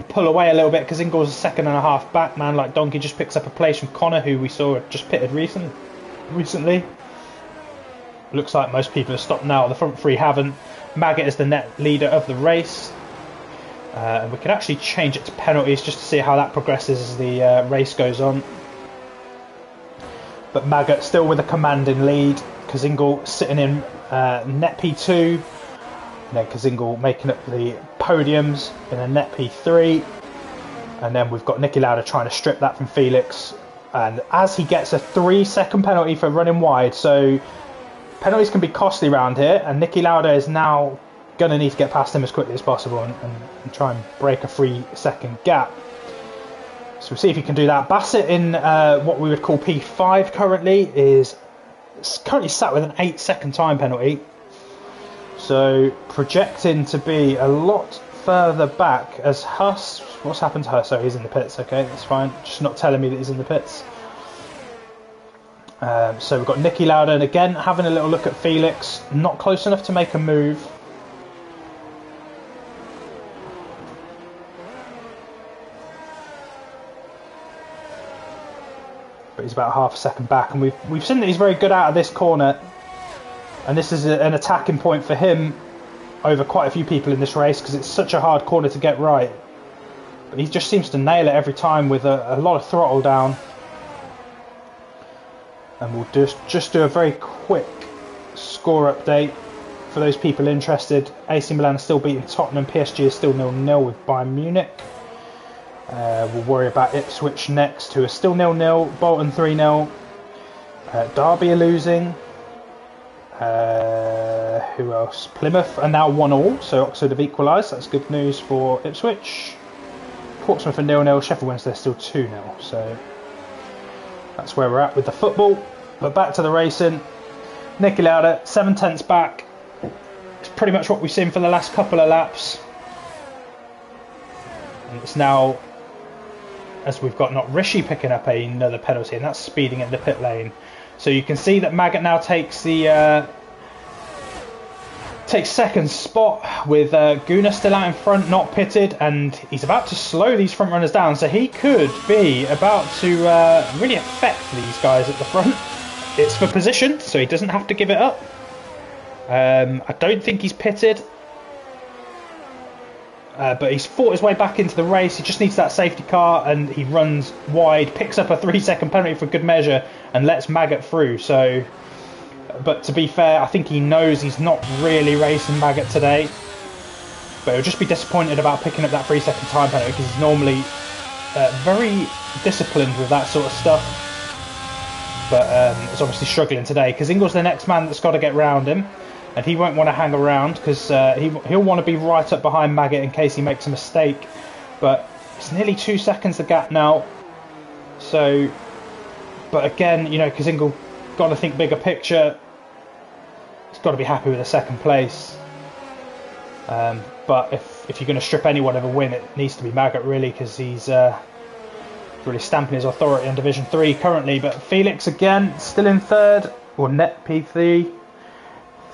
pull away a little bit, because Ingall's a second and a half back. Man like Donkey just picks up a place from Connor, who we saw just pitted recently. Looks like most people have stopped now. The front three haven't. Maggot is the net leader of the race. And we can actually change it to penalties just to see how that progresses as the race goes on. But Maggot still with a commanding lead. Kazingel sitting in net P2. And then Kazingel making up the podiums in a net P3. And then we've got Niki Lauda trying to strip that from Felix. And as he gets a 3-second penalty for running wide. So penalties can be costly around here. And Niki Lauda is now going to need to get past him as quickly as possible and try and break a 3-second gap. So we'll see if he can do that. Bassett in what we would call P5 currently is currently sat with an 8-second time penalty. So projecting to be a lot further back as Huss. What's happened to Huss? So he's in the pits. Okay, that's fine. Just not telling me that he's in the pits. So we've got Niki Lauda, and again having a little look at Felix. Not close enough to make a move. But he's about half a second back, and we've seen that he's very good out of this corner, and this is an attacking point for him over quite a few people in this race, because it's such a hard corner to get right. But he just seems to nail it every time with a lot of throttle down. And we'll just do a very quick score update for those people interested. AC Milan is still beating Tottenham, PSG is still 0-0 with Bayern Munich. We'll worry about Ipswich next, who are still 0-0. Bolton 3-0. Derby are losing. Who else? Plymouth are now 1-1, so Oxford have equalised. That's good news for Ipswich. Portsmouth are 0-0. Sheffield Wednesday are still 2-0. So that's where we're at with the football. But back to the racing. Niki Lauda, 7/10 back. It's pretty much what we've seen for the last couple of laps. And it's now, as we've got not Rishi picking up another penalty, and that's speeding in the pit lane. So you can see that Maggot now takes the takes second spot with Guna still out in front, not pitted, and he's about to slow these front runners down. So he could be about to really affect these guys at the front. It's for position, so he doesn't have to give it up. I don't think he's pitted. But he's fought his way back into the race. He just needs that safety car, and he runs wide, picks up a 3-second penalty for good measure, and lets Maggot through. So, but to be fair, I think he knows he's not really racing Maggot today. But he'll just be disappointed about picking up that 3-second time penalty, because he's normally very disciplined with that sort of stuff. But he's obviously struggling today, because Ingall's the next man that's got to get round him. And he won't want to hang around, because he'll want to be right up behind Maggot in case he makes a mistake. But it's nearly 2 seconds the gap now. So, but again, you know, because Ingall got to think bigger picture. He's got to be happy with a second place. But if you're going to strip anyone of a win, it needs to be Maggot really, because he's really stamping his authority in Division 3 currently. But Felix again, still in third, or net P3.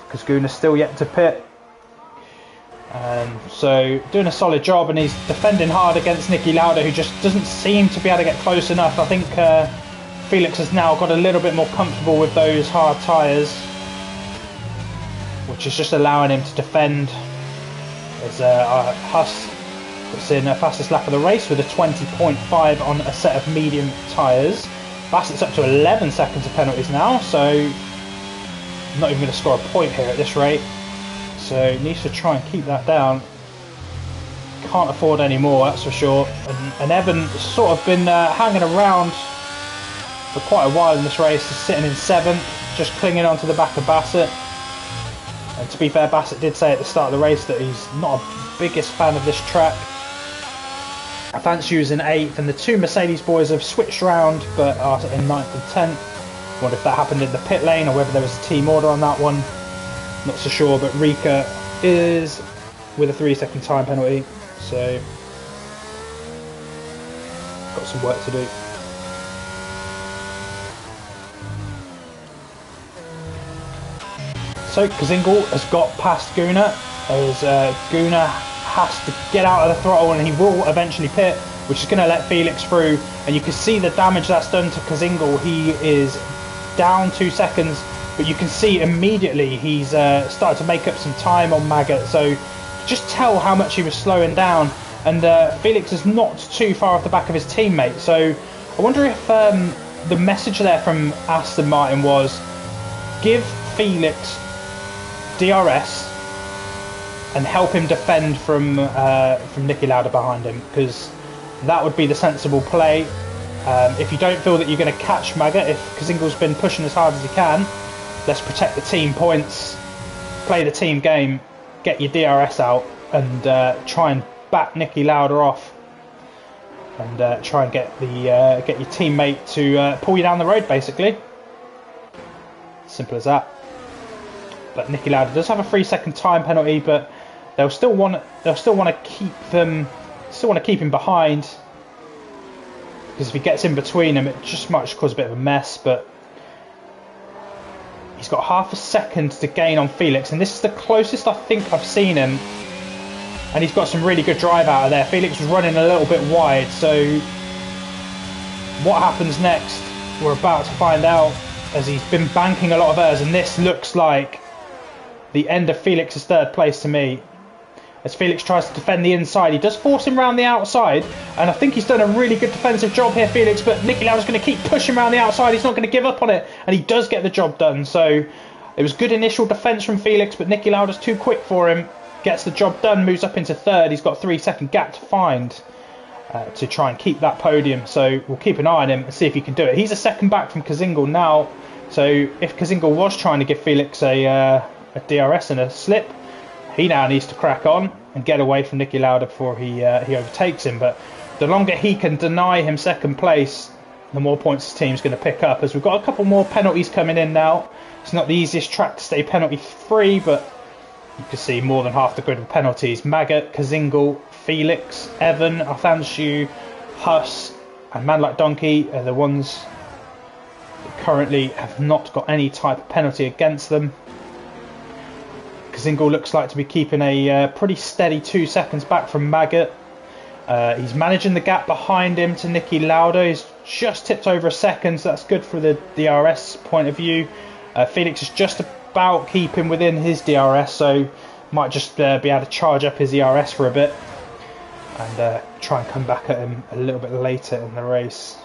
Because Guna's still yet to pit. So doing a solid job, and he's defending hard against Niki Lauda, who just doesn't seem to be able to get close enough. I think Felix has now got a little bit more comfortable with those hard tyres, which is just allowing him to defend. As Huss puts in a fastest lap of the race with a 20.5 on a set of medium tyres. Bassett's up to 11 seconds of penalties now, so not even going to score a point here at this rate. So needs to try and keep that down. Can't afford any more, that's for sure. And Evan sort of been hanging around for quite a while in this race. He's sitting in 7th, just clinging onto the back of Bassett. And to be fair, Bassett did say at the start of the race that he's not a biggest fan of this track. I fancy using 8th, and the 2 Mercedes boys have switched around but are in 9th and 10th. Wonder if that happened in the pit lane or whether there was a team order on that one. Not so sure, but Rika is with a 3-second time penalty, so got some work to do. So Kazingal has got past Guna, as Guna has to get out of the throttle and he will eventually pit, which is going to let Felix through. And you can see the damage that's done to Kazingal. He is down 2 seconds, but you can see immediately he's started to make up some time on Maggot. So just tell how much he was slowing down. And Felix is not too far off the back of his teammate. So I wonder if the message there from Aston Martin was give Felix DRS and help him defend from Niki Lauda behind him, because that would be the sensible play. If you don't feel that you're going to catch Maggot, if Kazingal's been pushing as hard as he can, let's protect the team points, play the team game, get your DRS out, and try and back Niki Lauda off, and try and get your teammate to pull you down the road, basically. Simple as that. But Niki Lauda does have a 3-second time penalty, but they'll still want to keep him behind, because if he gets in between them, it just might cause a bit of a mess. But he's got half a second to gain on Felix, and this is the closest I think I've seen him. And he's got some really good drive out of there. Felix was running a little bit wide, so what happens next, we're about to find out, as he's been banking a lot of errors, and this looks like the end of Felix's 3rd place to me. As Felix tries to defend the inside, he does force him around the outside, and I think he's done a really good defensive job here, Felix, but Niki Lauda's going to keep pushing around the outside. He's not going to give up on it, and he does get the job done. So it was good initial defence from Felix, but Niki Lauda's too quick for him, gets the job done, moves up into 3rd. He's got a 3-second gap to find to try and keep that podium, so we'll keep an eye on him and see if he can do it. He's a second back from Kazingal now, so if Kazingal was trying to give Felix a DRS and a slip, he now needs to crack on and get away from Niki Lauda before he overtakes him. But the longer he can deny him 2nd place, the more points his team's going to pick up, as we've got a couple more penalties coming in now. It's not the easiest track to stay penalty free, but you can see more than half the grid of penalties. Maggot, Kazingal, Felix, Evan, Athanshu, Huss and Man Like Donkey are the ones that currently have not got any type of penalty against them. Kazingal looks like to be keeping a pretty steady 2 seconds back from Maggot. He's managing the gap behind him to Niki Lauda. He's just tipped over a second, so that's good for the DRS point of view. Felix is just about keeping within his DRS, so might just be able to charge up his ERS for a bit and try and come back at him a little bit later in the race.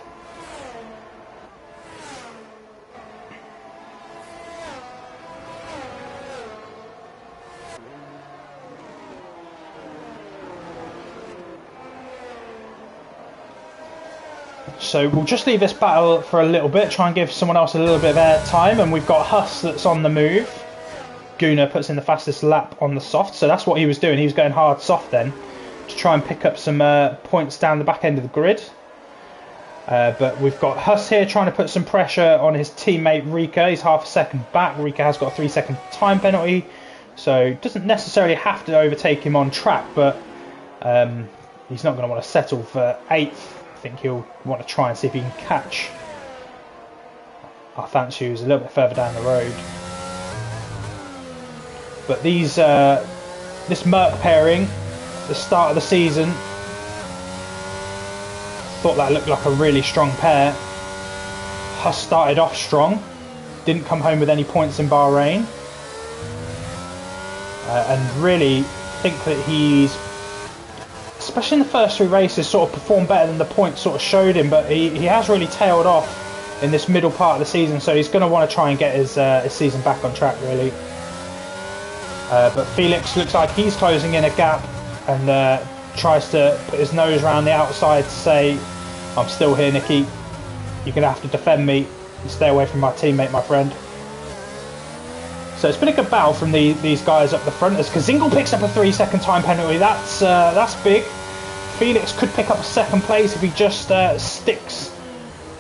So we'll just leave this battle for a little bit, try and give someone else a little bit of air time, and we've got Huss that's on the move. Guna puts in the fastest lap on the soft, so that's what he was doing. He was going hard soft then to try and pick up some points down the back end of the grid. But we've got Huss here trying to put some pressure on his teammate Rika. He's half a second back. Rika has got a 3-second time penalty, so doesn't necessarily have to overtake him on track, but he's not going to want to settle for 8th. I think he'll want to try and see if he can catch Athanshu, who's a little bit further down the road. But these this Merc pairing, the start of the season, thought that looked like a really strong pair. Huss started off strong, didn't come home with any points in Bahrain, and really think that he's, especially in the first 3 races, sort of performed better than the points sort of showed him, but he has really tailed off in this middle part of the season, so he's going to want to try and get his season back on track, really. But Felix looks like he's closing in a gap and tries to put his nose around the outside to say, I'm still here, Nicky. You're going to have to defend me and stay away from my teammate, my friend. So it's been a good battle from these guys up the front as Kazingle picks up a 3-second time penalty. That's big. Felix could pick up second place if he just sticks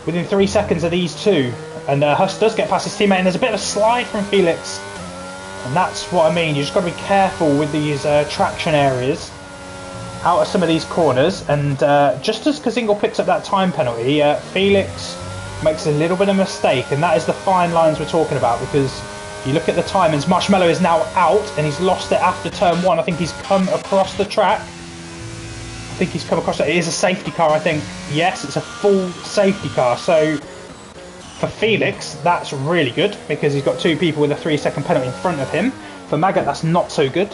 within 3 seconds of these two. And Huss does get past his teammate, and there's a bit of a slide from Felix. And that's what I mean. You just got to be careful with these traction areas out of some of these corners. And just as Kazingle picks up that time penalty, Felix makes a little bit of a mistake, and that is the fine lines we're talking about, because you look at the timings, Marshmallow is now out and he's lost it after turn 1. I think he's come across the track. It is a safety car, I think. Yes, it's a full safety car. So for Felix, that's really good because he's got two people with a 3-second penalty in front of him. For Maggot, that's not so good.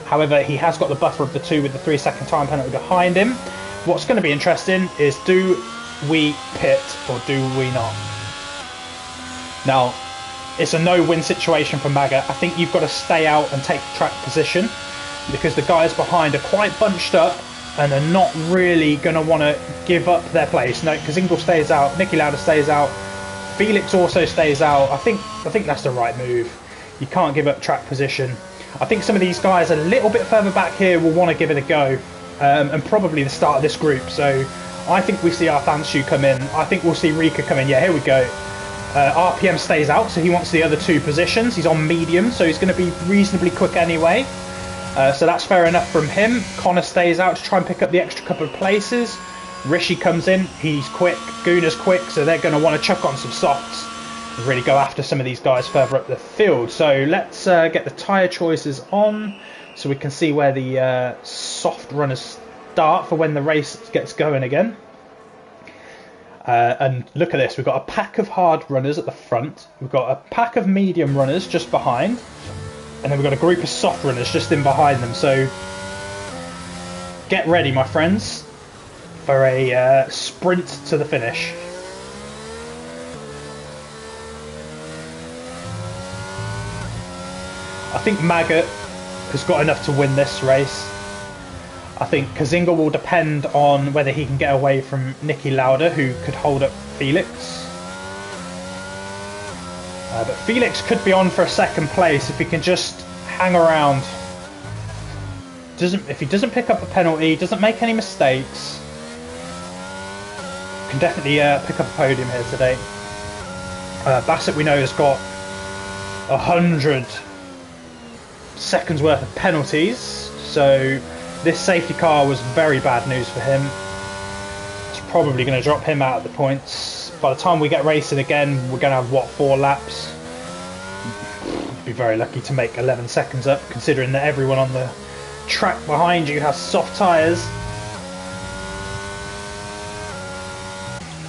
However, he has got the buffer of the two with the 3-second time penalty behind him. What's going to be interesting is, do we pit or do we not? Now, it's a no-win situation for Maggot. I think you've got to stay out and take track position because the guys behind are quite bunched up and are not really going to want to give up their place. No, Kazingle stays out, Nicky Lauda stays out, Felix also stays out. I think that's the right move. You can't give up track position. I think some of these guys a little bit further back here will want to give it a go, and probably the start of this group. So I think we see our Thanshu come in. I think we'll see Rika come in. Yeah, here we go. RPM stays out, so he wants the other two positions. He's on medium, so he's going to be reasonably quick anyway. So that's fair enough from him. Connor stays out to try and pick up the extra couple of places. Rishi comes in, he's quick. Guna's quick, so they're going to want to chuck on some softs and really go after some of these guys further up the field. So let's get the tyre choices on so we can see where the soft runners start for when the race gets going again. And look at this, we've got a pack of hard runners at the front, we've got a pack of medium runners just behind, and then we've got a group of soft runners just in behind them. So get ready, my friends, for a sprint to the finish. I think Maggot has got enough to win this race. I think Kazingle will depend on whether he can get away from Nicky Lauda, who could hold up Felix. But Felix could be on for a second place if he can just hang around. If he doesn't pick up a penalty, doesn't make any mistakes, can definitely pick up a podium here today. Bassett, we know, has got 100 seconds worth of penalties, so this safety car was very bad news for him. It's probably going to drop him out of the points. By the time we get racing again, we're going to have, what, 4 laps? You'd be very lucky to make 11 seconds up, considering that everyone on the track behind you has soft tyres.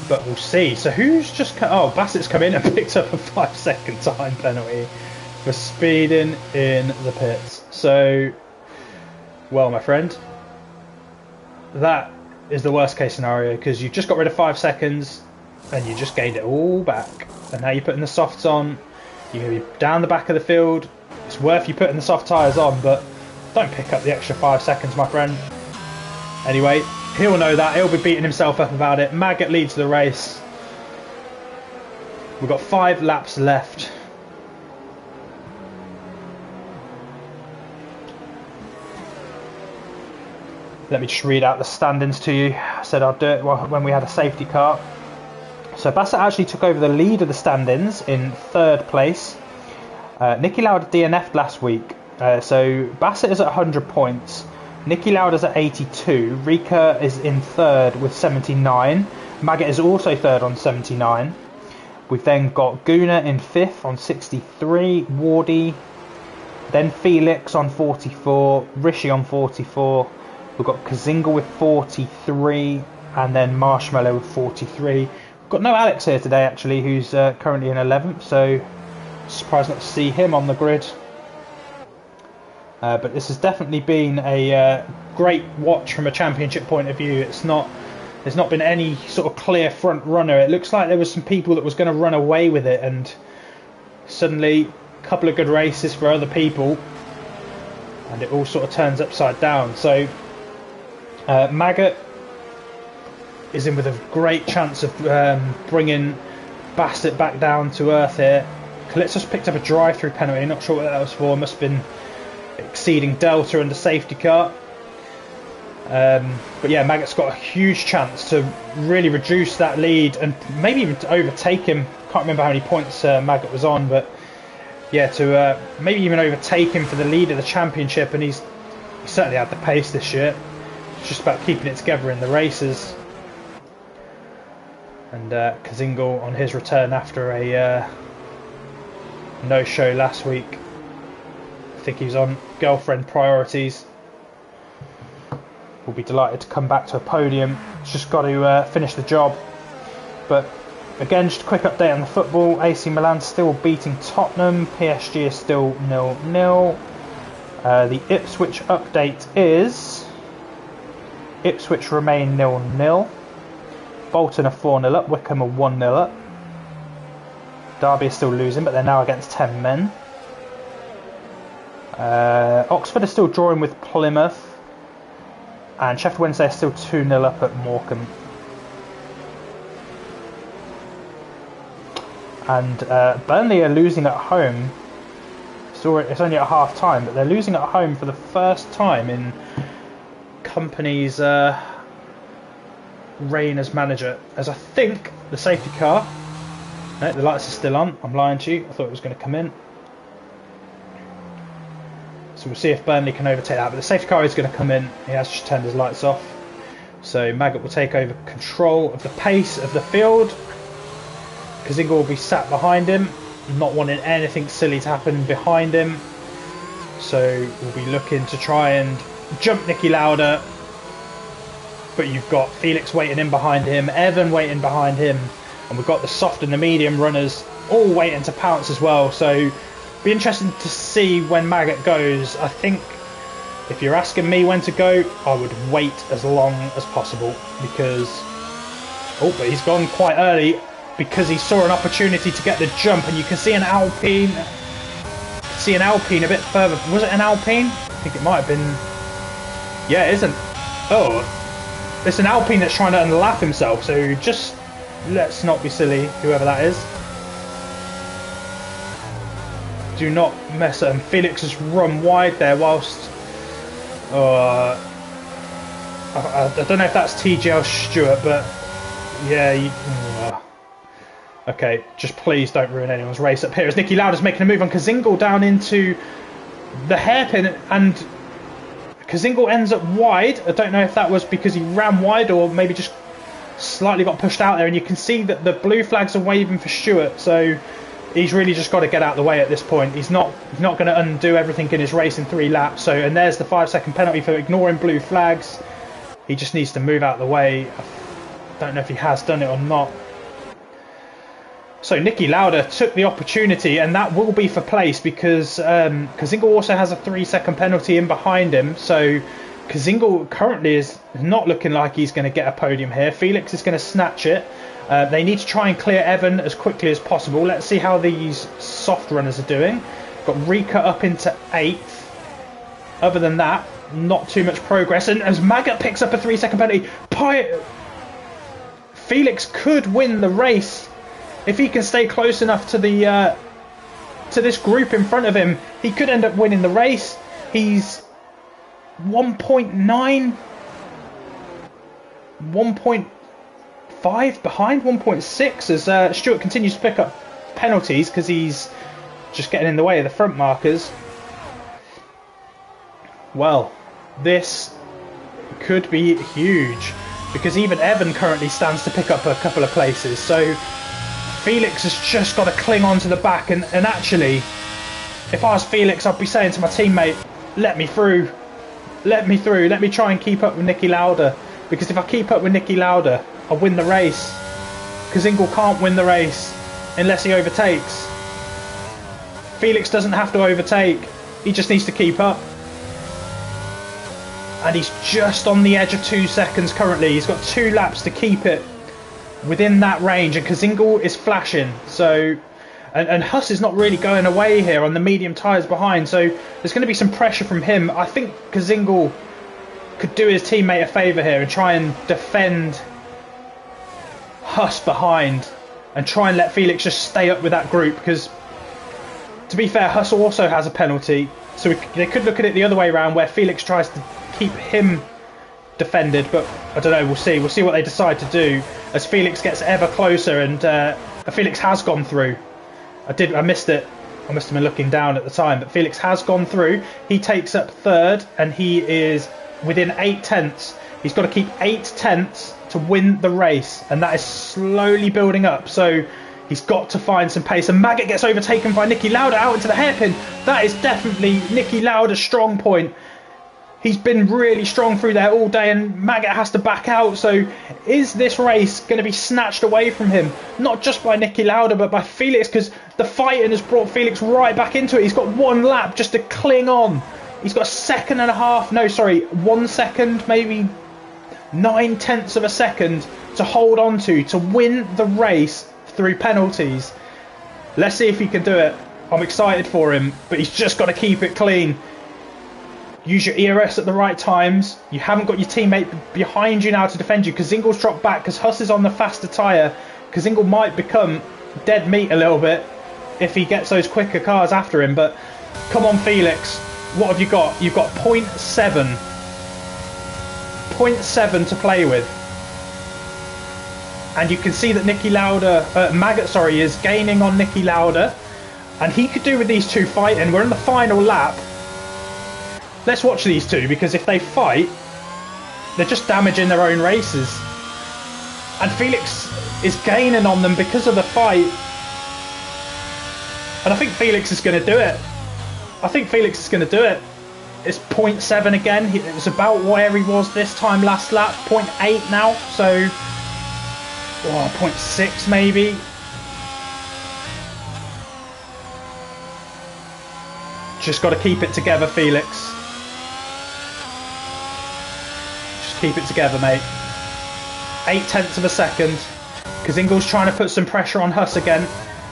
But we'll see. So who's just... Oh, Bassett's come in and picked up a 5-second time penalty for speeding in the pits. So... well, my friend, that is the worst case scenario because you just got rid of 5 seconds and you just gained it all back. And now you're putting the softs on. You're going to be down the back of the field. It's worth you putting the soft tyres on, but don't pick up the extra 5 seconds, my friend. Anyway, he'll know that. He'll be beating himself up about it. Maggot leads the race. We've got 5 laps left. Let me just read out the standings to you. I said I'd do it when we had a safety car. So Bassett actually took over the lead of the standings in 3rd place. Nicky Lauda DNF'd last week. So Bassett is at 100 points. Nicky Lauda's at 82. Rika is in 3rd with 79. Maggot is also 3rd on 79. We've then got Guna in 5th on 63. Wardy. Then Felix on 44. Rishi on 44. We've got Kazingle with 43, and then Marshmallow with 43. We've got no Alex here today, actually, who's currently in 11th, so surprised not to see him on the grid. But this has definitely been a great watch from a championship point of view. It's not There's not been any sort of clear front runner. It looks like there was some people that was going to run away with it, and suddenly a couple of good races for other people, and it all sort of turns upside down. So Maggot is in with a great chance of bringing Bassett back down to earth here. Kalitsos picked up a drive-through penalty, not sure what that was for, must have been exceeding Delta and the safety car. But yeah, Maggot's got a huge chance to really reduce that lead and maybe even to overtake him. Can't remember how many points Maggot was on, but yeah, to maybe even overtake him for the lead of the championship. And he's certainly had the pace this year. It's just about keeping it together in the races. And Kazingal on his return after a no-show last week. I think he was on girlfriend priorities. Will be delighted to come back to a podium. It's just got to finish the job. But again, just a quick update on the football. AC Milan still beating Tottenham. PSG is still 0-0. The Ipswich update is Ipswich remain 0-0. Bolton are 4-0 up. Wickham are 1-0 up. Derby is still losing, but they're now against 10 men. Oxford are still drawing with Plymouth. And Sheffield Wednesday are still 2-0 up at Morecambe. And Burnley are losing at home. It's only at half time, but they're losing at home for the first time in Company's reign as manager. As I think the safety car... No, the lights are still on. I'm lying to you. I thought it was going to come in. So we'll see if Burnley can overtake that. But the safety car is going to come in. He has just turned his lights off. So Maggot will take over control of the pace of the field. Kazingal will be sat behind him, not wanting anything silly to happen behind him. So we'll be looking to try and jump Nicky Lauda. But you've got Felix waiting in behind him, Evan waiting behind him, and we've got the soft and the medium runners all waiting to pounce as well. So be interesting to see when Maggot goes. I think if you're asking me when to go, I would wait as long as possible because... Oh, but he's gone quite early because he saw an opportunity to get the jump, and you can see an Alpine. See an Alpine a bit further. Was it an Alpine? I think it might have been. Yeah, it isn't. Oh, it's an Alpine that's trying to unlap himself. So just let's not be silly, whoever that is. Do not mess up. And Felix has run wide there whilst... I don't know if that's TGL Stewart, but yeah. Okay, just please don't ruin anyone's race up here. As Nicky Lauda's making a move on Kazingal down into the hairpin, and Kazingal ends up wide. I don't know if that was because he ran wide or maybe just slightly got pushed out there, and you can see that the blue flags are waving for Stewart, so he's really just got to get out of the way at this point. He's not going to undo everything in his race in 3 laps. So, and there's the 5-second penalty for ignoring blue flags. He just needs to move out of the way. I don't know if he has done it or not. So Nicky Lauda took the opportunity, and that will be for place because Kazingal also has a 3-second penalty in behind him. So Kazingal currently is not looking like he's going to get a podium here. Felix is going to snatch it. They need to try and clear Evan as quickly as possible. Let's see how these soft runners are doing. Got Rika up into 8th. Other than that, not too much progress. And as Maggot picks up a 3-second penalty, Felix could win the race if he can stay close enough to the to this group in front of him. He could end up winning the race. He's 1.9, 1.5 behind, 1.6 as Stewart continues to pick up penalties because he's just getting in the way of the front markers. Well, this could be huge because even Evan currently stands to pick up a couple of places. So Felix has just got to cling on to the back, and actually, if I was Felix, I'd be saying to my teammate, let me through, let me through, let me try and keep up with Nicky Lauda, because if I keep up with Nicky Lauda, I'll win the race. Kazingal can't win the race unless he overtakes. Felix doesn't have to overtake, he just needs to keep up. and he's just on the edge of 2 seconds currently. He's got 2 laps to keep it within that range, and Kazingal is flashing. So, and Huss is not really going away here on the medium tyres behind, so there's going to be some pressure from him. I think Kazingal could do his teammate a favour here and try and defend Huss behind and try and let Felix just stay up with that group, because to be fair, Huss also has a penalty, so they could look at it the other way around where Felix tries to keep him defended, but I don't know, we'll see what they decide to do as Felix gets ever closer, and Felix has gone through. I missed it. I must have been looking down at the time, but Felix has gone through. He takes up 3rd, and he is within 8 tenths. He's got to keep 8 tenths to win the race, and that is slowly building up, so he's got to find some pace. And Maggot gets overtaken by Niki Lauda out into the hairpin. That is definitely Niki Lauda's strong point. He's been really strong through there all day, and Maggot has to back out. So is this race going to be snatched away from him? Not just by Niki Lauda, but by Felix, because the fighting has brought Felix right back into it. He's got 1 lap just to cling on. He's got 1.5 seconds, no, sorry, 1 second, maybe 9 tenths of a second to hold on to win the race through penalties. Let's see if he can do it. I'm excited for him, but he's just got to keep it clean. Use your ERS at the right times. You haven't got your teammate behind you now to defend you. Kazingal's dropped back because Huss is on the faster tyre. Kazingal might become dead meat a little bit if he gets those quicker cars after him. But come on, Felix. What have you got? You've got 0.7. 0.7 to play with. And you can see that Maggot is gaining on Niki Lauda. And he could do with these two fighting. We're in the final lap. Let's watch these two, because if they fight, they're just damaging their own races. And Felix is gaining on them because of the fight. And I think Felix is going to do it. It's 0.7 again. It was about where he was this time last lap. 0.8 now. So, 0.6 maybe. Just got to keep it together, Felix. Keep it together, mate. 8 tenths of a second. Kazingal's trying to put some pressure on Huss again.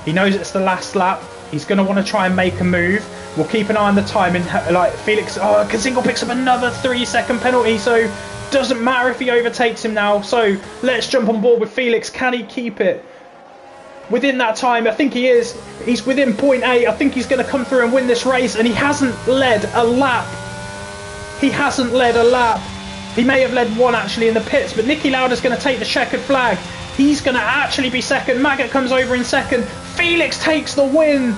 He knows it's the last lap. He's going to want to try and make a move. We'll keep an eye on the timing. Like Felix, Kazingal picks up another 3-second penalty, so doesn't matter if he overtakes him now. So let's jump on board with Felix. Can he keep it within that time? I think he is. He's within 0.8. I think he's going to come through and win this race, and he hasn't led a lap. He may have led one actually in the pits, but Niki Lauda's going to take the checkered flag. He's going to actually be second. Maggot comes over in second. Felix takes the win.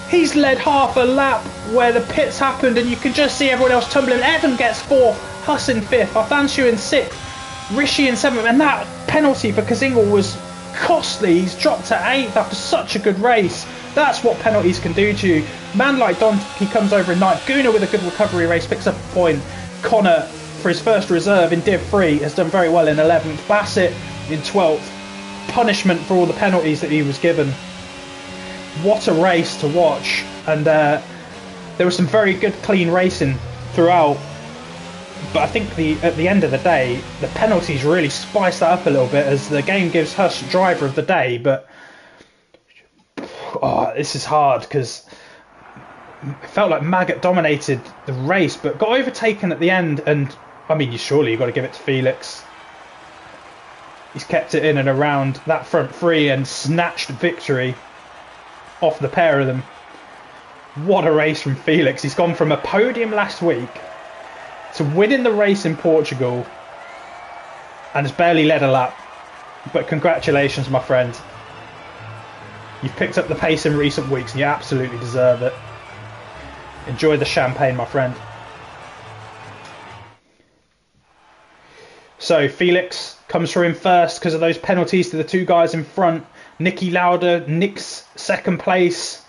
He's led half a lap where the pits happened, and you can just see everyone else tumbling. Evan gets 4th, Huss in 5th, Arthanshu in 6th, Rishi in 7th, and that penalty for Kazingal was costly. He's dropped to 8th after such a good race. That's what penalties can do to you. Man like Don, he comes over in 9th. Guna with a good recovery race picks up a point. Connor, for his first reserve in Div 3, has done very well in 11th. Bassett in 12th. Punishment for all the penalties that he was given. What a race to watch. And there was some very good clean racing throughout. But I think at the end of the day, the penalties really spiced that up a little bit, as the game gives Huss driver of the day. But this is hard, because it felt like Maggot dominated the race, but got overtaken at the end. And I mean, surely you've got to give it to Felix. He's kept it in and around that front three and snatched victory off the pair of them. What a race from Felix. He's gone from a podium last week to winning the race in Portugal and has barely led a lap. But congratulations, my friend. You've picked up the pace in recent weeks and you absolutely deserve it. Enjoy the champagne, my friend. So Felix comes through in first because of those penalties to the two guys in front. Niki Lauda nicks second place.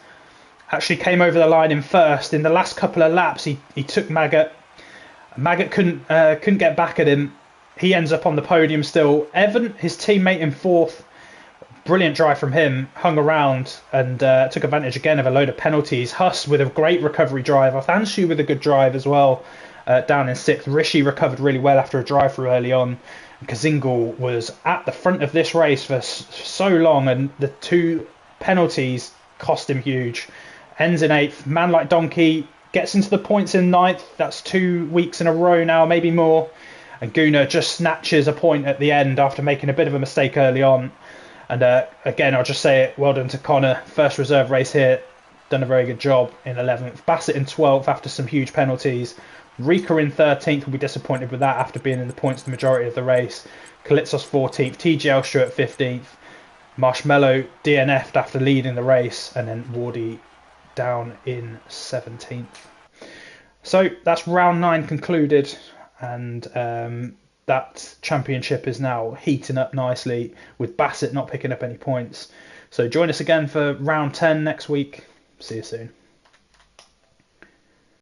Actually came over the line in first. In the last couple of laps, he took Maggot. Maggot couldn't get back at him. He ends up on the podium still. Evan, his teammate, in fourth. Brilliant drive from him. Hung around and took advantage again of a load of penalties. Huss with a great recovery drive. Arthanshu with a good drive as well. down in 6th. Rishi recovered really well after a drive-through early on. Kazingal was at the front of this race for so long, and the 2 penalties cost him huge. Ends in 8th. Man Like Donkey gets into the points in 9th. That's 2 weeks in a row now, maybe more. And Guna just snatches a point at the end after making a bit of a mistake early on. And again, I'll just say it, well done to Connor. First reserve race here, done a very good job in 11th. Bassett in 12th after some huge penalties. Rika in 13th, will be disappointed with that after being in the points the majority of the race. Kalitsos 14th, TGL Stewart 15th. Marshmallow DNF'd after leading the race, and then Wardy down in 17th. So that's round 9 concluded, and that championship is now heating up nicely with Bassett not picking up any points. So join us again for round 10 next week. See you soon.